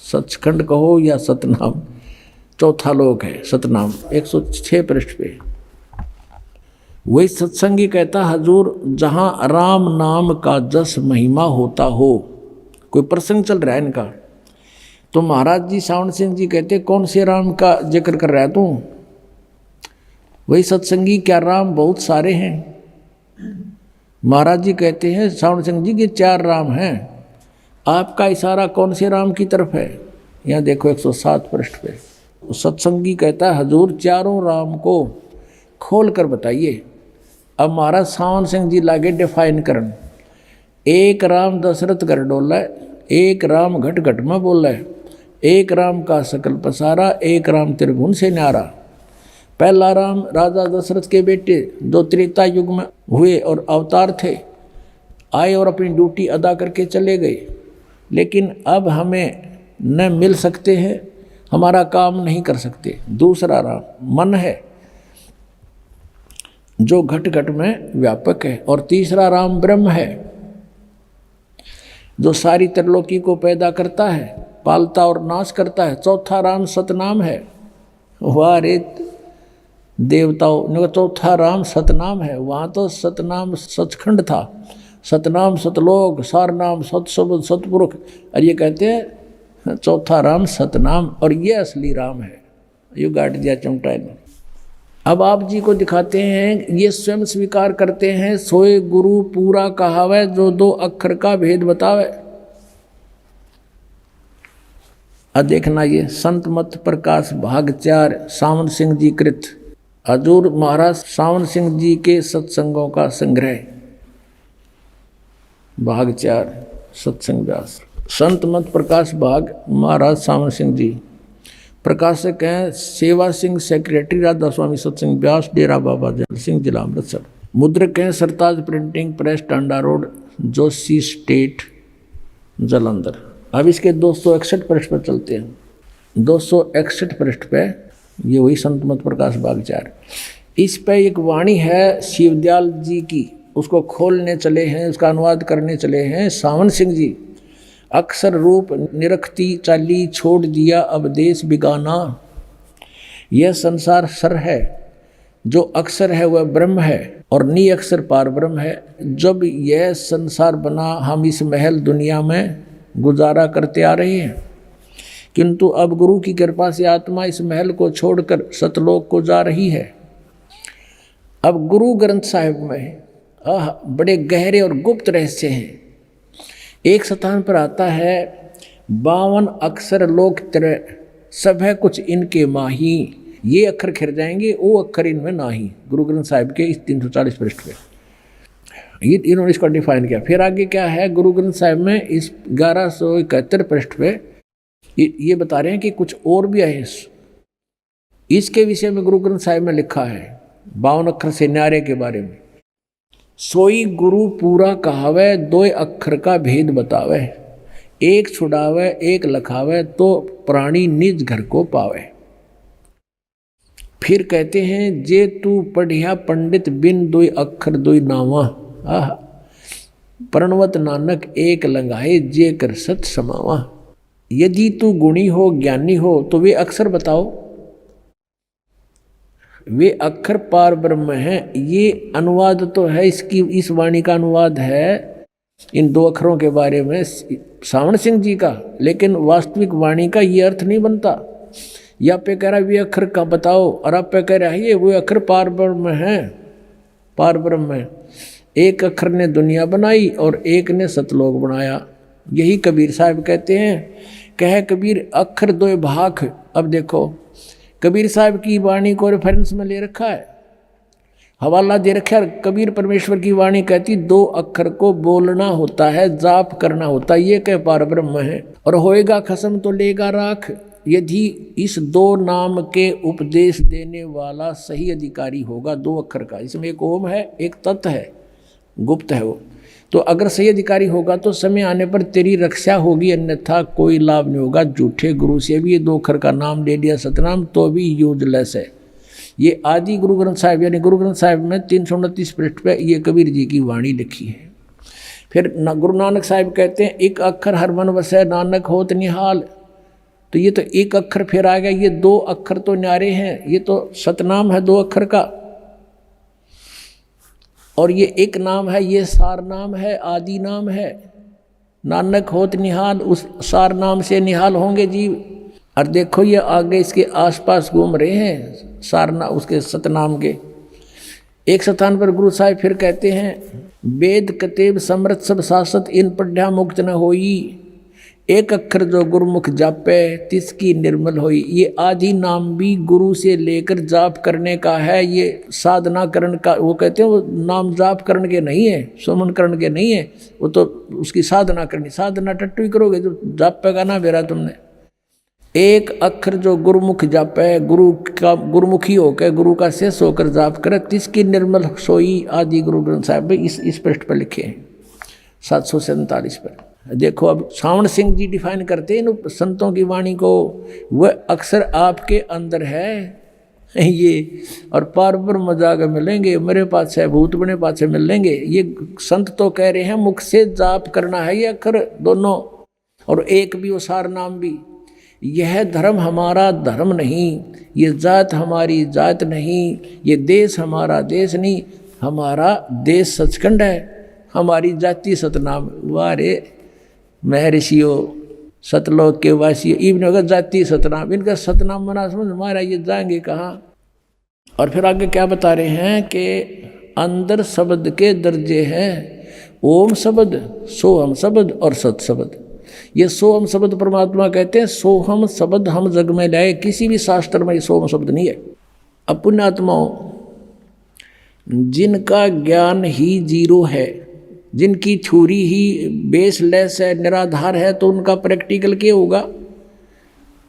सचखंड कहो या सतनाम चौथा लोक है। सतनाम 106 पृष्ठ पे। वही सत्संगी कहता, हजूर जहाँ राम नाम का जस महिमा होता हो। कोई प्रसंग चल रहा है इनका, तो महाराज जी सावण सिंह जी कहते कौन से राम का जिक्र कर रहा है तू? वही सत्संगी, क्या राम बहुत सारे हैं? महाराज जी कहते हैं सावण सिंह जी के 4 राम हैं। आपका इशारा कौन से राम की तरफ है? यहाँ देखो 107 पृष्ठ पे। सत्संगी कहता है हजूर चारों राम को खोल कर बताइए। अब महाराज सावण सिंह जी लागे डिफाइन करन। एक राम दशरथ कर डोला, एक राम घट घट में बोला, एक राम का सकल पसारा, एक राम त्रिभुवन से न्यारा। पहला राम राजा दशरथ के बेटे जो त्रेता युग में हुए और अवतार थे, आए और अपनी ड्यूटी अदा करके चले गए, लेकिन अब हमें न मिल सकते हैं, हमारा काम नहीं कर सकते। दूसरा राम मन है जो घट घट में व्यापक है, और तीसरा राम ब्रह्म है जो सारी त्रिलोकी को पैदा करता है, पालता और नाश करता है। चौथा राम सतनाम है। वाह रे देवताओं, चौथा राम सतनाम है। वहाँ तो सतनाम सचखंड था, सतनाम सतलोक, सार नाम सतशब्द सतपुरुष। और ये कहते हैं चौथा राम सतनाम, और ये असली राम है। ये गाट दिया चमटा ने। अब आप जी को दिखाते हैं, ये स्वयं स्वीकार करते हैं, सोए गुरु पूरा कहावे, जो 2 अक्षर का भेद बतावे। अब देखना, ये संत मत प्रकाश भाग 4 सावन सिंह जी कृत, हजूर महाराज सावन सिंह जी के सत्संगों का संग्रह, भाग 4 सत्संग व्यास। संत मत प्रकाश भाग महाराज सावन सिंह जी, प्रकाशक हैं सेवा सिंह, सेक्रेटरी राधा स्वामी सत्संग व्यास, डेरा बाबा जल सिंह, जिला अमृतसर। मुद्रक हैं Sartaj printing press, Tanda road, Joshi state, Jalandhar. अब इसके 261 पृष्ठ पर चलते हैं। 261 पृष्ठ पे ये वही संत मत प्रकाश भाग 4। इस पे एक वाणी है शिवदयाल जी की, उसको खोलने चले हैं, उसका अनुवाद करने चले हैं सावन सिंह जी। अक्षर रूप निरखती चाली, छोड़ दिया अब देश बिगाना। यह संसार सर है, जो अक्षर है वह ब्रह्म है, और नी अक्षर पार ब्रह्म है। जब यह संसार बना, हम इस महल दुनिया में गुजारा करते आ रहे हैं, किंतु अब गुरु की कृपा से आत्मा इस महल को छोड़कर सतलोक को जा रही है। अब गुरु ग्रंथ साहिब में बड़े गहरे और गुप्त रहस्य हैं। एक स्थान पर आता है 52 अक्षर लोक त्रय, सब है कुछ इनके माही। ये अक्षर खिर जाएंगे, वो अक्षर इनमें नाही। गुरु ग्रंथ साहिब के इस 340 पृष्ठ पे ये इन्होंने इसको डिफाइन किया। फिर आगे क्या है गुरु ग्रंथ साहिब में, इस 1171 पृष्ठ पे ये बता रहे हैं कि कुछ और भी है। इसके विषय में गुरु ग्रंथ साहिब में लिखा है 52 अक्षर से न्यारे के बारे में। सोई गुरु पूरा कहावे, 2 अक्षर का भेद बतावे। एक छुड़ावे एक लखावे, तो प्राणी निज घर को पावे। फिर कहते हैं जे तू पढ़िया पंडित, बिन 2 अक्षर 2 नावा। प्रणवत नानक एक लंगाए, जे कर सत समावा। यदि तू गुणी हो ज्ञानी हो तो वे अक्षर बताओ। वे अक्षर पार ब्रह्म हैं। ये अनुवाद तो है, इसकी इस वाणी का अनुवाद है इन 2 अक्षरों के बारे में सावन सिंह जी का, लेकिन वास्तविक वाणी का ये अर्थ नहीं बनता। या पे कह रहा वे अक्षर का बताओ, और आप पे कह रहा है ये वो अक्षर पार ब्रह्म है, पार ब्रह्म है। एक अक्षर ने दुनिया बनाई और एक ने सतलोक बनाया। यही कबीर साहब कहते हैं, कह कबीर अक्षर 2 भाख। अब देखो कबीर साहब की वाणी को रेफरेंस में ले रखा है, हवाला दे रखा है। कबीर परमेश्वर की वाणी कहती 2 अक्षर को बोलना होता है, जाप करना होता है। ये कह पार ब्रह्म है। और होएगा खसम तो लेगा राख, यदि इस 2 नाम के उपदेश देने वाला सही अधिकारी होगा 2 अक्षर का। इसमें एक ओम है, एक तत् है, गुप्त है वो। तो अगर सही अधिकारी होगा तो समय आने पर तेरी रक्षा होगी, अन्यथा कोई लाभ नहीं होगा। झूठे गुरु से भी ये 2 अक्षर का नाम ले लिया सतनाम तो भी यूजलेस है। ये आदि गुरु ग्रंथ साहिब यानी गुरु ग्रंथ साहिब में 329 पृष्ठ पे ये कबीर जी की वाणी लिखी है। फिर गुरु नानक साहिब कहते हैं एक अक्षर हर मन वसै, नानक होत निहाल। तो ये तो एक अक्षर फिर आ गया। ये 2 अक्षर तो न्यारे हैं, ये तो सतनाम है 2 अक्षर का, और ये एक नाम है, ये सार नाम है, आदि नाम है। नानक होत निहाल, उस सार नाम से निहाल होंगे जीव। और देखो ये आगे इसके आसपास घूम रहे हैं सारना उसके सतनाम के। एक स्थान पर गुरु साहिब फिर कहते हैं वेद कतेब समृत सब शासत, इन पढ़्या मुक्त न होई। एक अक्षर जो गुरुमुख जापे, तिसकी निर्मल होई। ये आदि नाम भी गुरु से लेकर जाप करने का है। ये साधना करण का, वो कहते हैं वो नाम जाप करण के नहीं है, सुमन करण के नहीं है, वो तो उसकी साधना करनी। साधना टट्टू ही करोगे जो जापेगा ना बेरा तुमने। एक अक्षर जो गुरुमुख जापे, गुरु का गुरुमुखी होकर गुरु का शेष होकर जाप करे, तिसकी निर्मल सोई। आदि गुरु ग्रंथ साहिब इस पृष्ठ पर लिखे हैं 747 पर। देखो अब सावन सिंह जी डिफाइन करते हैं इन संतों की वाणी को। वह अक्षर आपके अंदर है ये, और पार ब्रह्म जाकर मिलेंगे, मेरे पास है भूत बने पास से मिलेंगे। ये संत तो कह रहे हैं मुख से जाप करना है ये अक्षर दोनों, और एक भी वो सार नाम भी। यह धर्म हमारा धर्म नहीं, ये जात हमारी जात नहीं, ये देश हमारा देश नहीं। हमारा देश सचखंड है, हमारी जाति सतनाम। वारे महर्षियों सतलोक के वासी इवन अगर जाति सतनाम, इनका सतनाम मना समझ हमारा ये जाएंगे कहाँ। और फिर आगे क्या बता रहे हैं कि अंदर शब्द के दर्जे हैं, ओम शब्द, सोहम शब्द और सत शब्द। ये सोहम शब्द परमात्मा कहते हैं, सोहम शब्द हम जग में लाए, किसी भी शास्त्र में सोहम शब्द नहीं है। अब पुण्यात्माओं, जिनका ज्ञान ही जीरो है, जिनकी थ्योरी ही बेसलेस है, निराधार है, तो उनका प्रैक्टिकल क्या होगा।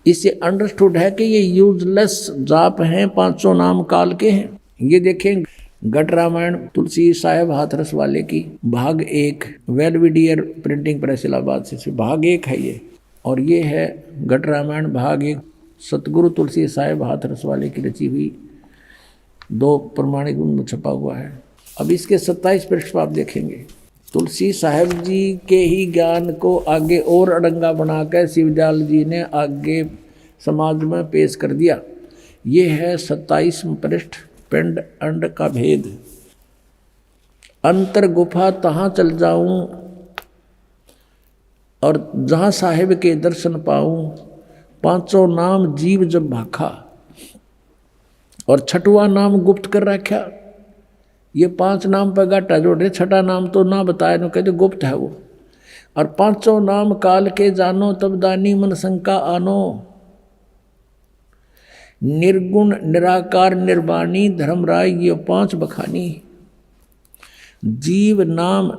इससे अंडरस्टूड है कि ये यूजलेस जाप हैं, 500 नाम काल के हैं। ये देखें घट रामायण तुलसी साहेब हाथरस वाले की भाग 1, वेलविडियर प्रिंटिंग प्रेस इलाहाबाद से भाग 1 है ये, और ये है घट रामायण भाग 1 सतगुरु तुलसी साहेब हाथरस वाले की रची हुई, 2 प्रमाणिक में छपा हुआ है। अब इसके 27 पृष्ठ आप देखेंगे। तुलसी साहेब जी के ही ज्ञान को आगे और अड़ंगा बनाकर शिवदयाल जी ने आगे समाज में पेश कर दिया। ये है 27 पृष्ठ, पिंड अंड का भेद। अंतर गुफा तहाँ चल जाऊं और जहाँ साहेब के दर्शन पाऊं, 500 नाम जीव जब भाखा, और 6वां नाम गुप्त कर रखा। ये 5 नाम पर गाटा जोड़े, 6ठा नाम तो ना बताया, no कहते गुप्त है वो। और 500 नाम काल के जानो, तब दानी मन शंका आनो। निर्गुण निराकार निर्वाणी धर्मराय, ये 5 बखानी। जीव नाम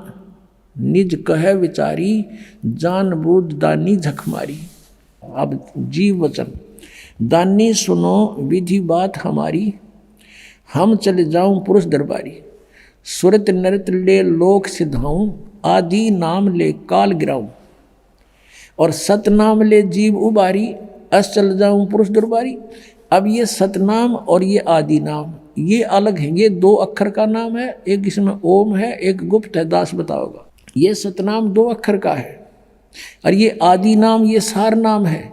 निज कह विचारी, जान बूझ दानी झक मारी। अब जीव वचन, दानी सुनो विधि बात हमारी, हम चले जाऊं पुरुष दरबारी। सुरत नृत ले लोक सिधाऊं, आदि नाम ले काल गिराऊं। और सतनाम ले जीव उबारी, अस चल जाऊं पुरुष दरबारी। अब ये सतनाम और ये आदि नाम ये अलग है, ये 2 अक्षर का नाम है, एक इसमें ओम है, एक गुप्त है, दास बताओगा। ये सतनाम 2 अक्षर का है, और ये आदि नाम ये सार नाम है।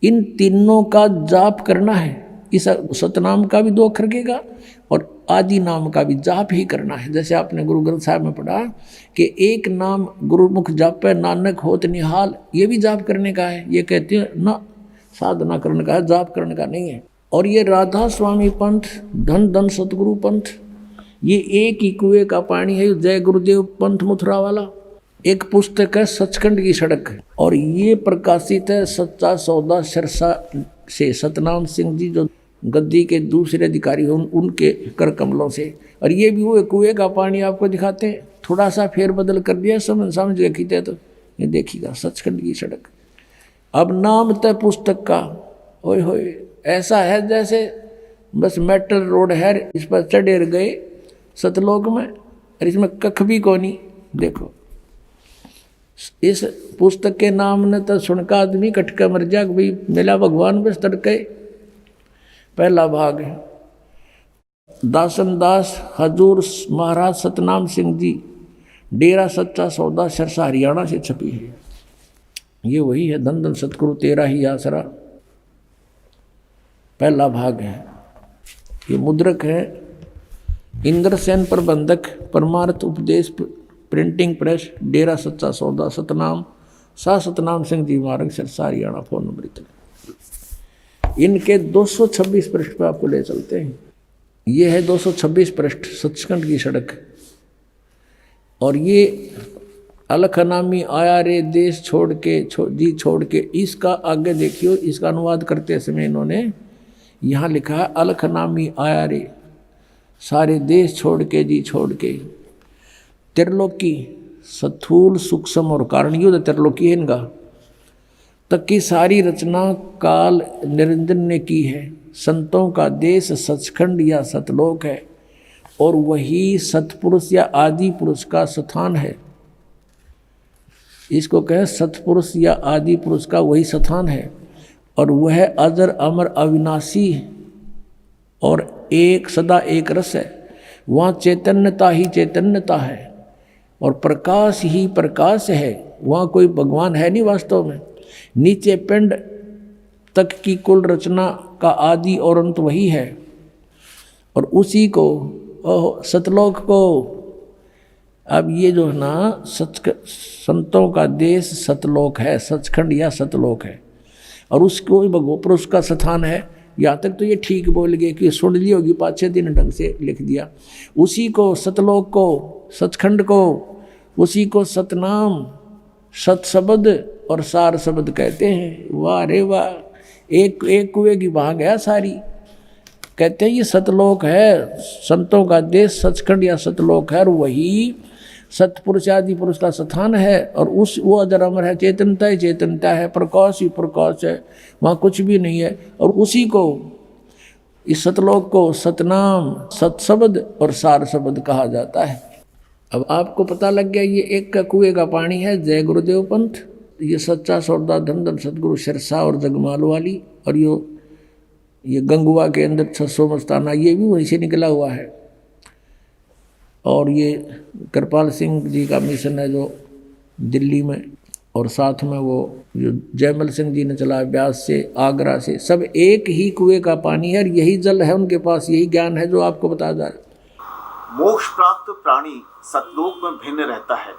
इन तीनों का जाप करना है। इस सतनाम का भी 2 अक्षर का और आदि नाम का भी जाप ही करना है। जैसे आपने गुरु ग्रंथ साहब में पढ़ा कि एक नाम गुरुमुख जापे नानक होत निहाल, ये भी जाप करने का है। ये कहते हैं ना, साधना करने का है, जाप करने का नहीं है। और ये राधा स्वामी पंथ, धन धन सतगुरु पंथ, ये एक ही कुएं का पानी है। जय गुरुदेव पंथ मथुरा वाला एक पुस्तक है, सचखंड की सड़क, और ये प्रकाशित है सच्चा सौदा सिरसा से, सतनाम सिंह जी जो गद्दी के दूसरे अधिकारी हैं उनके कर कमलों से। और ये भी वो कुएं का पानी आपको दिखाते हैं, थोड़ा सा फेर बदल कर दिया, समझ गए खींचे तो ये देखिएगा सचखंड की सड़क। अब नाम तय पुस्तक का, ओए होए, ऐसा है जैसे बस मेटल रोड है, इस पर चढ़े गए सतलोक में, और इसमें कख भी कोनी। देखो इस पुस्तक के नाम ने तो सुनका आदमी कटका मर जा, भाई मिला भगवान बस तड़के। पहला भाग है दासन दास हजूर महाराज सतनाम सिंह जी, डेरा सच्चा सौदा सिरसा हरियाणा से छपी है। ये वही है, धन धन सतगुरु तेरा ही आसरा, पहला भाग है। ये मुद्रक है इंद्रसेन प्रबंधक, परमार्थ उपदेश प्रिंटिंग प्रेस, डेरा सच्चा सौदा, सतनाम सा सतनाम सिंह जी मार्ग सिरसा हरियाणा। फोन नंबर इतने। इनके 226 पृष्ठ पे आपको ले चलते हैं। ये है 226 पृष्ठ, सचखंड की सड़क। और ये अलख नामी आया रे देश छोड़ के, जी छोड़ के, इसका आगे देखियो, इसका अनुवाद करते समय इन्होंने यहाँ लिखा है अलख नामी आया रे, सारे देश छोड़ के, जी छोड़ के। त्रिलोकी स्थूल सूक्ष्म और कारणयुद्ध त्रिलोकी है इनका, तक की सारी रचना काल निरंजन ने की है। संतों का देश सचखंड या सतलोक है, और वही सतपुरुष या आदि पुरुष का स्थान है। इसको कहें सतपुरुष या आदि पुरुष का वही स्थान है, और वह अजर अमर अविनाशी और एक सदा एक रस है। वहाँ चैतन्यता ही चैतन्यता है, और प्रकाश ही प्रकाश है। वहाँ कोई भगवान है नहीं वास्तव में। नीचे पिंड तक की कुल रचना का आदि और अंत वही है, और उसी को सतलोक को अब ये जो है ना संतों का देश सतलोक है, सचखंड या सतलोक है, और उसको पुरुष का स्थान है। यहाँ तक तो ये ठीक बोल गए कि सुन ली होगी, 5-6 दिन ढंग से लिख दिया। उसी को सतलोक को, सचखंड को, उसी को सतनाम, सत शब्द और सार शब्द कहते हैं। वाह रे वाह, एक कुएं की भाग है सारी। कहते हैं ये सतलोक है, संतों का देश सचखंड या सतलोक है, और वही सतपुरुष आदि पुरुष का स्थान है। और उस वो अजर अमर है, चेतनता ही चेतनता है, प्रकाश ही प्रकाश है, वहाँ कुछ भी नहीं है। और उसी को, इस सतलोक को सतनाम, सतशब्द और सार शब्द कहा जाता है। अब आपको पता लग गया ये एक का कुएं का पानी है जय गुरुदेव पंथ, ये सच्चा सौदा धन सतगुरु सिरसा और जगमाल वाली, और ये गंगुआ के अंदर 600 मस्ताना, ये भी वहीं से निकला हुआ है। और ये कृपाल सिंह जी का मिशन है जो दिल्ली में, और साथ में वो जो जयमल सिंह जी ने चला ब्यास से, आगरा से, सब एक ही कुएं का पानी है, और यही जल है उनके पास, यही ज्ञान है जो आपको बताया जा रहा है। मोक्ष प्राप्त प्राणी सतलोक में भिन्न रहता है,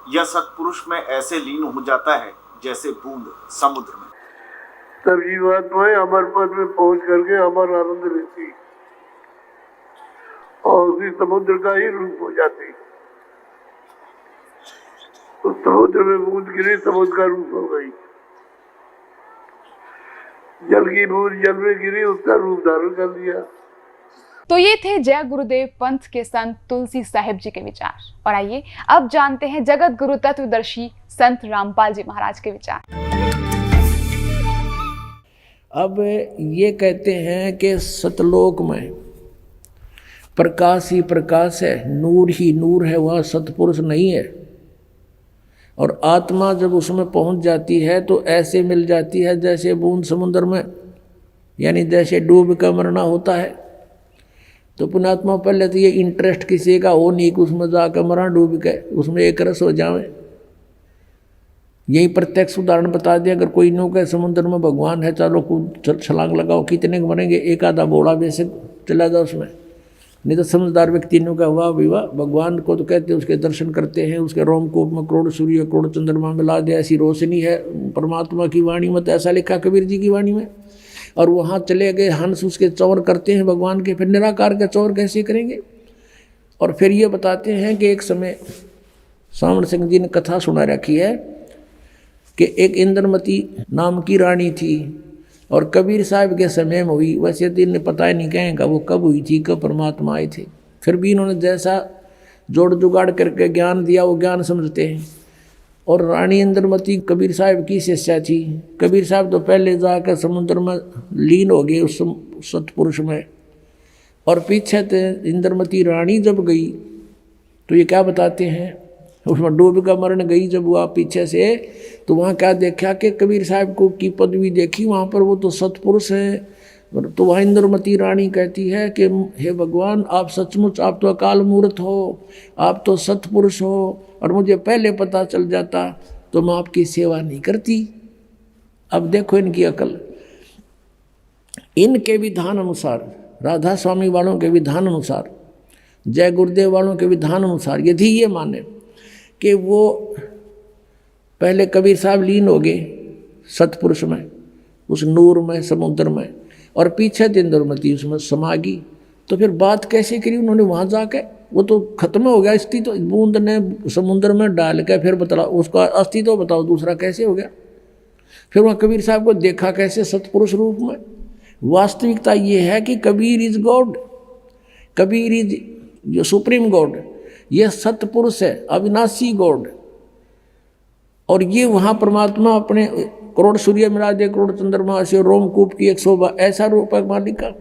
यह सतपुरुष में ऐसे लीन हो जाता है जैसे बूंद समुद्र में। तब जीवात्माएं अमर पद में पहुंच करके अमर आनंद लेती और उसी समुद्र का ही रूप हो जाती। तो समुद्र में बूंद गिरी, समुद्र का रूप हो गई। जल की बूंद जल में गिरी, उसका रूप धारण कर दिया। तो ये थे जय गुरुदेव पंथ के संत तुलसी साहिब जी के विचार। और आइए अब जानते हैं जगत गुरु तत्वदर्शी संत रामपाल जी महाराज के विचार। अब ये कहते हैं कि सतलोक में प्रकाश ही प्रकाश है, नूर ही नूर है, वह सतपुरुष नहीं है। और आत्मा जब उसमें पहुंच जाती है तो ऐसे मिल जाती है जैसे बूंद समुद्र में, यानी जैसे डूब कर मरना होता है। तो पुणात्मा पहले तो ये इंटरेस्ट किसी का हो नहीं कि उसमें जाकर मरा डूब के, उसमें एक रस हो जाए। यही प्रत्यक्ष उदाहरण बता दिया। अगर कोई नो कहे समुद्र में भगवान है, चलो कूद छलांग लगाओ, कितने को मरेंगे, एक आधा बोड़ा वैसे चला जाओ उसमें। नहीं तो समझदार व्यक्ति ने कहा वाह विवाह, भगवान को तो कहते हैं, उसके दर्शन करते हैं, उसके रोमकूप में करोड़ सूर्य करोड़ चंद्रमा मिला दे, ऐसी रोशनी है परमात्मा की वाणी में। तो ऐसा लिखा कबीर जी की वाणी में। और वहाँ चले गए हंस उसके चौर करते हैं भगवान के, फिर निराकार के चौर कैसे करेंगे। और फिर ये बताते हैं कि एक समय सामण सिंह जी ने कथा सुना रखी है कि एक इंद्रमती नाम की रानी थी, और कबीर साहब के समय में हुई। वैसे तो इन्हें पता ही नहीं कहेंगे वो कब हुई थी, कब परमात्मा आए थे। फिर भी इन्होंने जैसा जोड़ जुगाड़ करके ज्ञान दिया वो ज्ञान समझते हैं। और रानी इंद्रमती कबीर साहब की शिष्या थी। कबीर साहब तो पहले जाकर समुद्र में लीन हो गए उस सतपुरुष में, और पीछे इंद्रमती रानी जब गई तो ये क्या बताते हैं, उसमें डूब कर मरण गई जब वह पीछे से, तो वहाँ क्या देखा कि कबीर साहब को की पदवी देखी, वहाँ पर वो तो सतपुरुष है। तो वह इंद्रमती रानी कहती है कि हे भगवान, आप सचमुच, आप तो अकाल मूर्त हो, आप तो सतपुरुष हो, और मुझे पहले पता चल जाता तो मैं आपकी सेवा नहीं करती। अब देखो इनकी अकल। इनके विधान अनुसार, राधा स्वामी वालों के विधान अनुसार, जय गुरुदेव वालों के विधान अनुसार, यदि ये माने कि वो पहले कबीर साहब लीन हो गए सतपुरुष में, उस नूर में, समुद्र में, और पीछे इंद्रमती उसमें समा गई, तो फिर बात कैसे करी उन्होंने वहाँ जाके? वो तो खत्म हो गया अस्तित्व, तो बूंद ने समुद्र में डाल के फिर बता उसका अस्तित्व तो बताओ दूसरा कैसे हो गया? फिर वहाँ कबीर साहब को देखा कैसे सतपुरुष रूप में? वास्तविकता ये है कि Kabir is God, Kabir is जो सुप्रीम गॉड, ये सतपुरुष है, अविनाशी गॉड। और ये वहाँ परमात्मा अपने करोड़ सूर्य मिला दे, करोड़ चंद्रमा से, रोमकूप की 100 ऐसा रूप है मालिक का।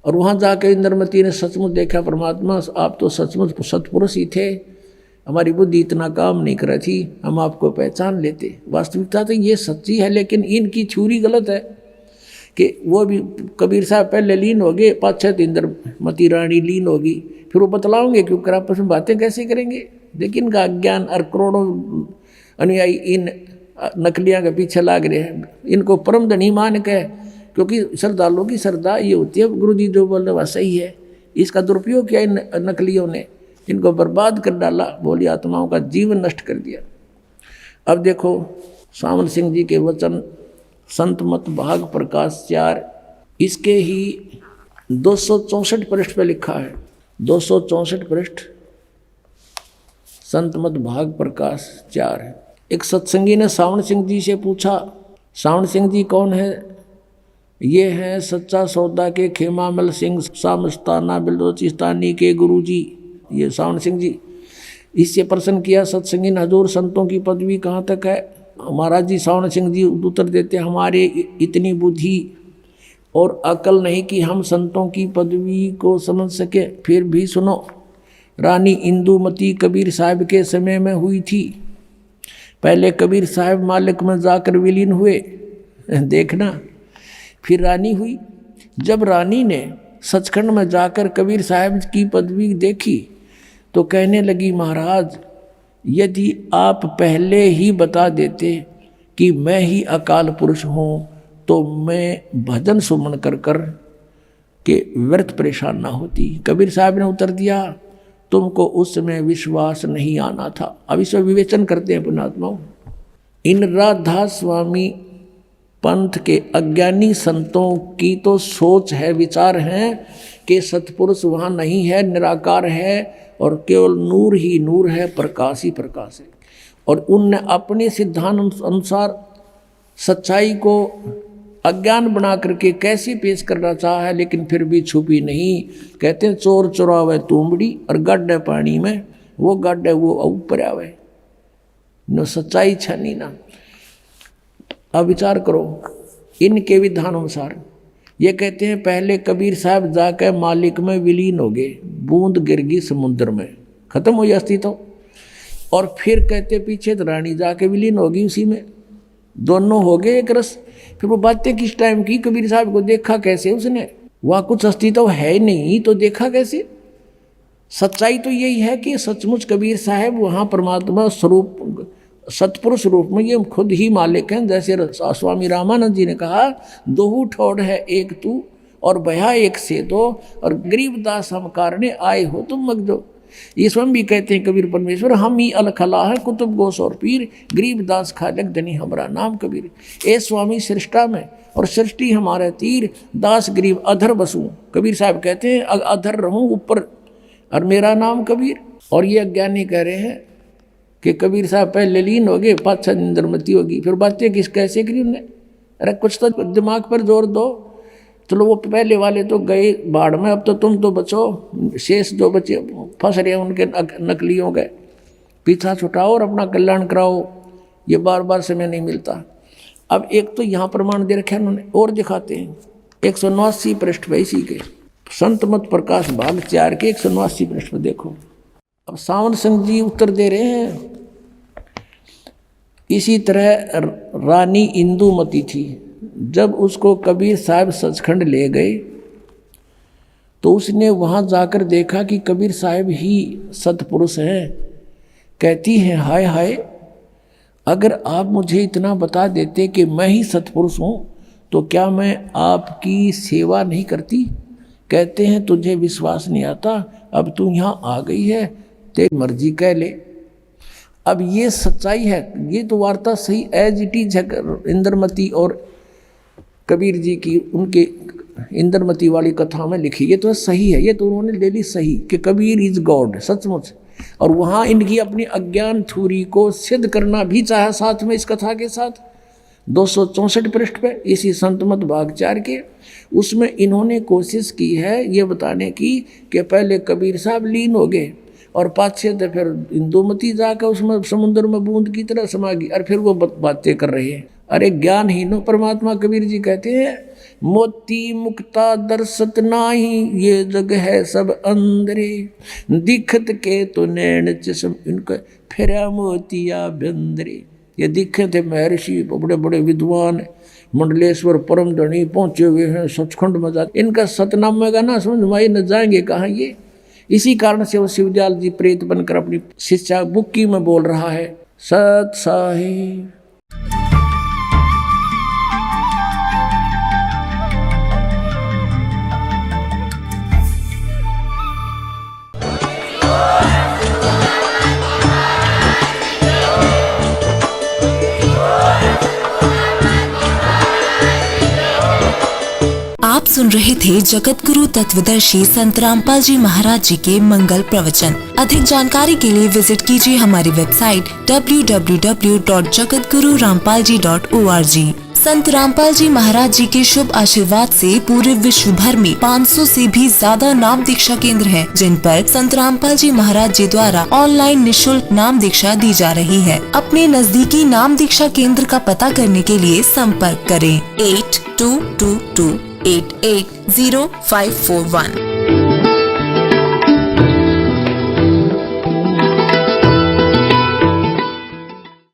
और वहाँ जाकर इंद्रमती ने सचमुच देखा, परमात्मा आप तो सचमुच सतपुरुष ही थे, हमारी बुद्धि इतना काम नहीं कर रही थी, हम आपको पहचान लेते। वास्तविकता तो ये सच्ची है, लेकिन इनकी छुरी गलत है कि वो भी कबीर साहब पहले लीन हो गए, 5-6 इंद्रमती रानी लीन होगी, फिर वो बतलाओगे क्योंकि आपस में बातें कैसे करेंगे। लेकिन इनका अज्ञान और करोड़ों अनुयायी इन नकलियाँ के पीछे लाग रहे हैं, इनको परम धनी मान के, क्योंकि श्रद्धालुओं की श्रद्धा ये होती है गुरु जी जो बोल रहे वह सही है। इसका दुरुपयोग किया इन नकलियों ने इनको बर्बाद कर डाला, भोली आत्माओं का जीवन नष्ट कर दिया। अब देखो सावन सिंह जी के वचन, संत मत भाग प्रकाश 4, इसके ही 264 पृष्ठ पे लिखा है, 264 पृष्ठ, संत मत भाग प्रकाश 4 है। एक सत्संगी ने सावन सिंह जी से पूछा, सावन सिंह जी कौन है? ये हैं सच्चा सौदा के खेमामल सिंह सामस्ताना बिलोचिस्तानी के गुरु जी, ये सावन सिंह जी। इससे प्रश्न किया सत्संगी ने, हजूर संतों की पदवी कहाँ तक है? महाराज जी सावन सिंह जी उत्तर देते, हमारे इतनी बुद्धि और अकल नहीं कि हम संतों की पदवी को समझ सके। फिर भी सुनो, रानी इंदुमती कबीर साहब के समय में हुई थी। पहले कबीर साहब मालिक में जाकर विलीन हुए, देखना, फिर रानी हुई। जब रानी ने सचखंड में जाकर कबीर साहब की पदवी देखी तो कहने लगी, महाराज यदि आप पहले ही बता देते कि मैं ही अकाल पुरुष हूँ तो मैं भजन सुमन कर कर के व्यर्थ परेशान ना होती। कबीर साहब ने उत्तर दिया, तुमको उस समय विश्वास नहीं आना था। अब इसमें विवेचन करते हैं पुण्यात्माओं। इन राधा स्वामी पंथ के अज्ञानी संतों की तो सोच है, विचार है कि सतपुरुष वहाँ नहीं है, निराकार है और केवल नूर ही नूर है, प्रकाश ही प्रकाश है। और उनने अपने सिद्धांत अनुसार सच्चाई को अज्ञान बना करके कैसे पेश करना चाहा है, लेकिन फिर भी छुपी नहीं। कहते हैं चोर चुरावे तुमड़ी और गड्ढे पानी में, वो गड्ढे वो ऊपर आवे, नो सच्चाई छनी ना। अब विचार करो इनके विधान अनुसार। ये कहते हैं पहले कबीर साहब जाकर मालिक में विलीन हो गए, बूंद गिर गई समुद्र में, खत्म हो गया अस्तित्व। और फिर कहते पीछे तो रानी जाके विलीन हो गई उसी में, दोनों हो गए एक रस। फिर वो बातें किस टाइम की? कबीर साहब को देखा कैसे उसने? वहाँ कुछ अस्तित्व है नहीं तो देखा कैसे? सच्चाई तो यही है कि सचमुच कबीर साहब वहाँ परमात्मा स्वरूप सतपुरुष रूप में ये खुद ही मालिक हैं। जैसे स्वामी रामानंद जी ने कहा, दोहू ठोड़ है एक तू और भया एक से दो, और गरीबदास हम कारणे आए हो तुम मगजो। ये स्वयं भी कहते हैं कबीर परमेश्वर, हम ही अलखला है कुतुब गोस और पीर, गरीबदास खालक धनी हमारा नाम कबीर। ए स्वामी सृष्टा में और सृष्टि हमारे तीर, दास गरीब अधर बसूं। कबीर साहब कहते हैं अधर रहूं ऊपर और मेरा नाम कबीर। और ये अज्ञानी कह रहे हैं कि कबीर साहब पहले लीन हो गए, पाछा निंदरमती होगी। फिर बातें किस कैसे करी उन्हें? अरे कुछ तो दिमाग पर जोर दो। चलो वो पहले वाले तो गए बाढ़ में, अब तो तुम तो बचो, शेष जो बचे फंस रहे हैं उनके नकलियों के पीछा छुटाओ और अपना कल्याण कराओ। ये बार बार समय नहीं मिलता। अब एक तो यहाँ प्रमाण दे रखे उन्होंने, और दिखाते हैं 189 पृष्ठ पे इसी के संत मत प्रकाश भाग 4 के 189 पृष्ठ पे देखो। अब सावन सिंह जी उत्तर दे रहे हैं, इसी तरह रानी इंदुमती थी। जब उसको कबीर साहब सचखंड ले गए तो उसने वहाँ जाकर देखा कि कबीर साहब ही सतपुरुष हैं। कहती हैं, हाय हाय, अगर आप मुझे इतना बता देते कि मैं ही सतपुरुष हूँ तो क्या मैं आपकी सेवा नहीं करती? कहते हैं तुझे विश्वास नहीं आता, अब तू यहाँ आ गई है, तेरी मर्जी कह ले। अब ये सच्चाई है, ये तो वार्ता सही एज इट इज है। इंद्रमती और कबीर जी की उनके इंद्रमती वाली कथा में लिखी, ये तो सही है, ये तो उन्होंने ले ली सही कि कबीर इज गॉड सचमुच। और वहाँ इनकी अपनी अज्ञान थ्योरी को सिद्ध करना भी चाहा साथ में इस कथा के साथ। 264 पृष्ठ पे इसी संत मत भाग 4 के, उसमें इन्होंने कोशिश की है ये बताने की कि पहले कबीर साहब लीन हो गए और पाछे से फिर इंदुमती जाकर उसमें समुद्र में बूंद की तरह समा गई, और फिर वो बातें कर रहे हैं। अरे ज्ञानहीनो परमात्मा कबीर जी कहते हैं, मोती मुक्ता दर्शत नाही, ये जग है सब अंदरे, दिखत के तो नैन चश्म इनके फिरा मोतिया बंदरे। ये दिखे थे महर्षि, बड़े बड़े विद्वान, मंडलेश्वर परम धनी पहुंचे हुए हैं सचखंड में जाते, इनका सतनाम में गाना समझ में न जाएंगे कहाँ ये। इसी कारण से वो शिवदयाल जी प्रेत बनकर अपनी शिष्या बुक्की में बोल रहा है, सत साहिब। सुन रहे थे जगत गुरु तत्वदर्शी संत रामपाल जी महाराज जी के मंगल प्रवचन। अधिक जानकारी के लिए विजिट कीजिए हमारी वेबसाइट www.jagatgururampalji.org। संत रामपाल जी महाराज जी के शुभ आशीर्वाद से पूरे विश्व भर में 500 से भी ज्यादा नाम दीक्षा केंद्र हैं, जिन पर संत रामपाल जी महाराज जी द्वारा ऑनलाइन निशुल्क नाम दीक्षा दी जा रही है। अपने नजदीकी नाम दीक्षा केंद्र का पता करने के लिए संपर्क करें 8222880541।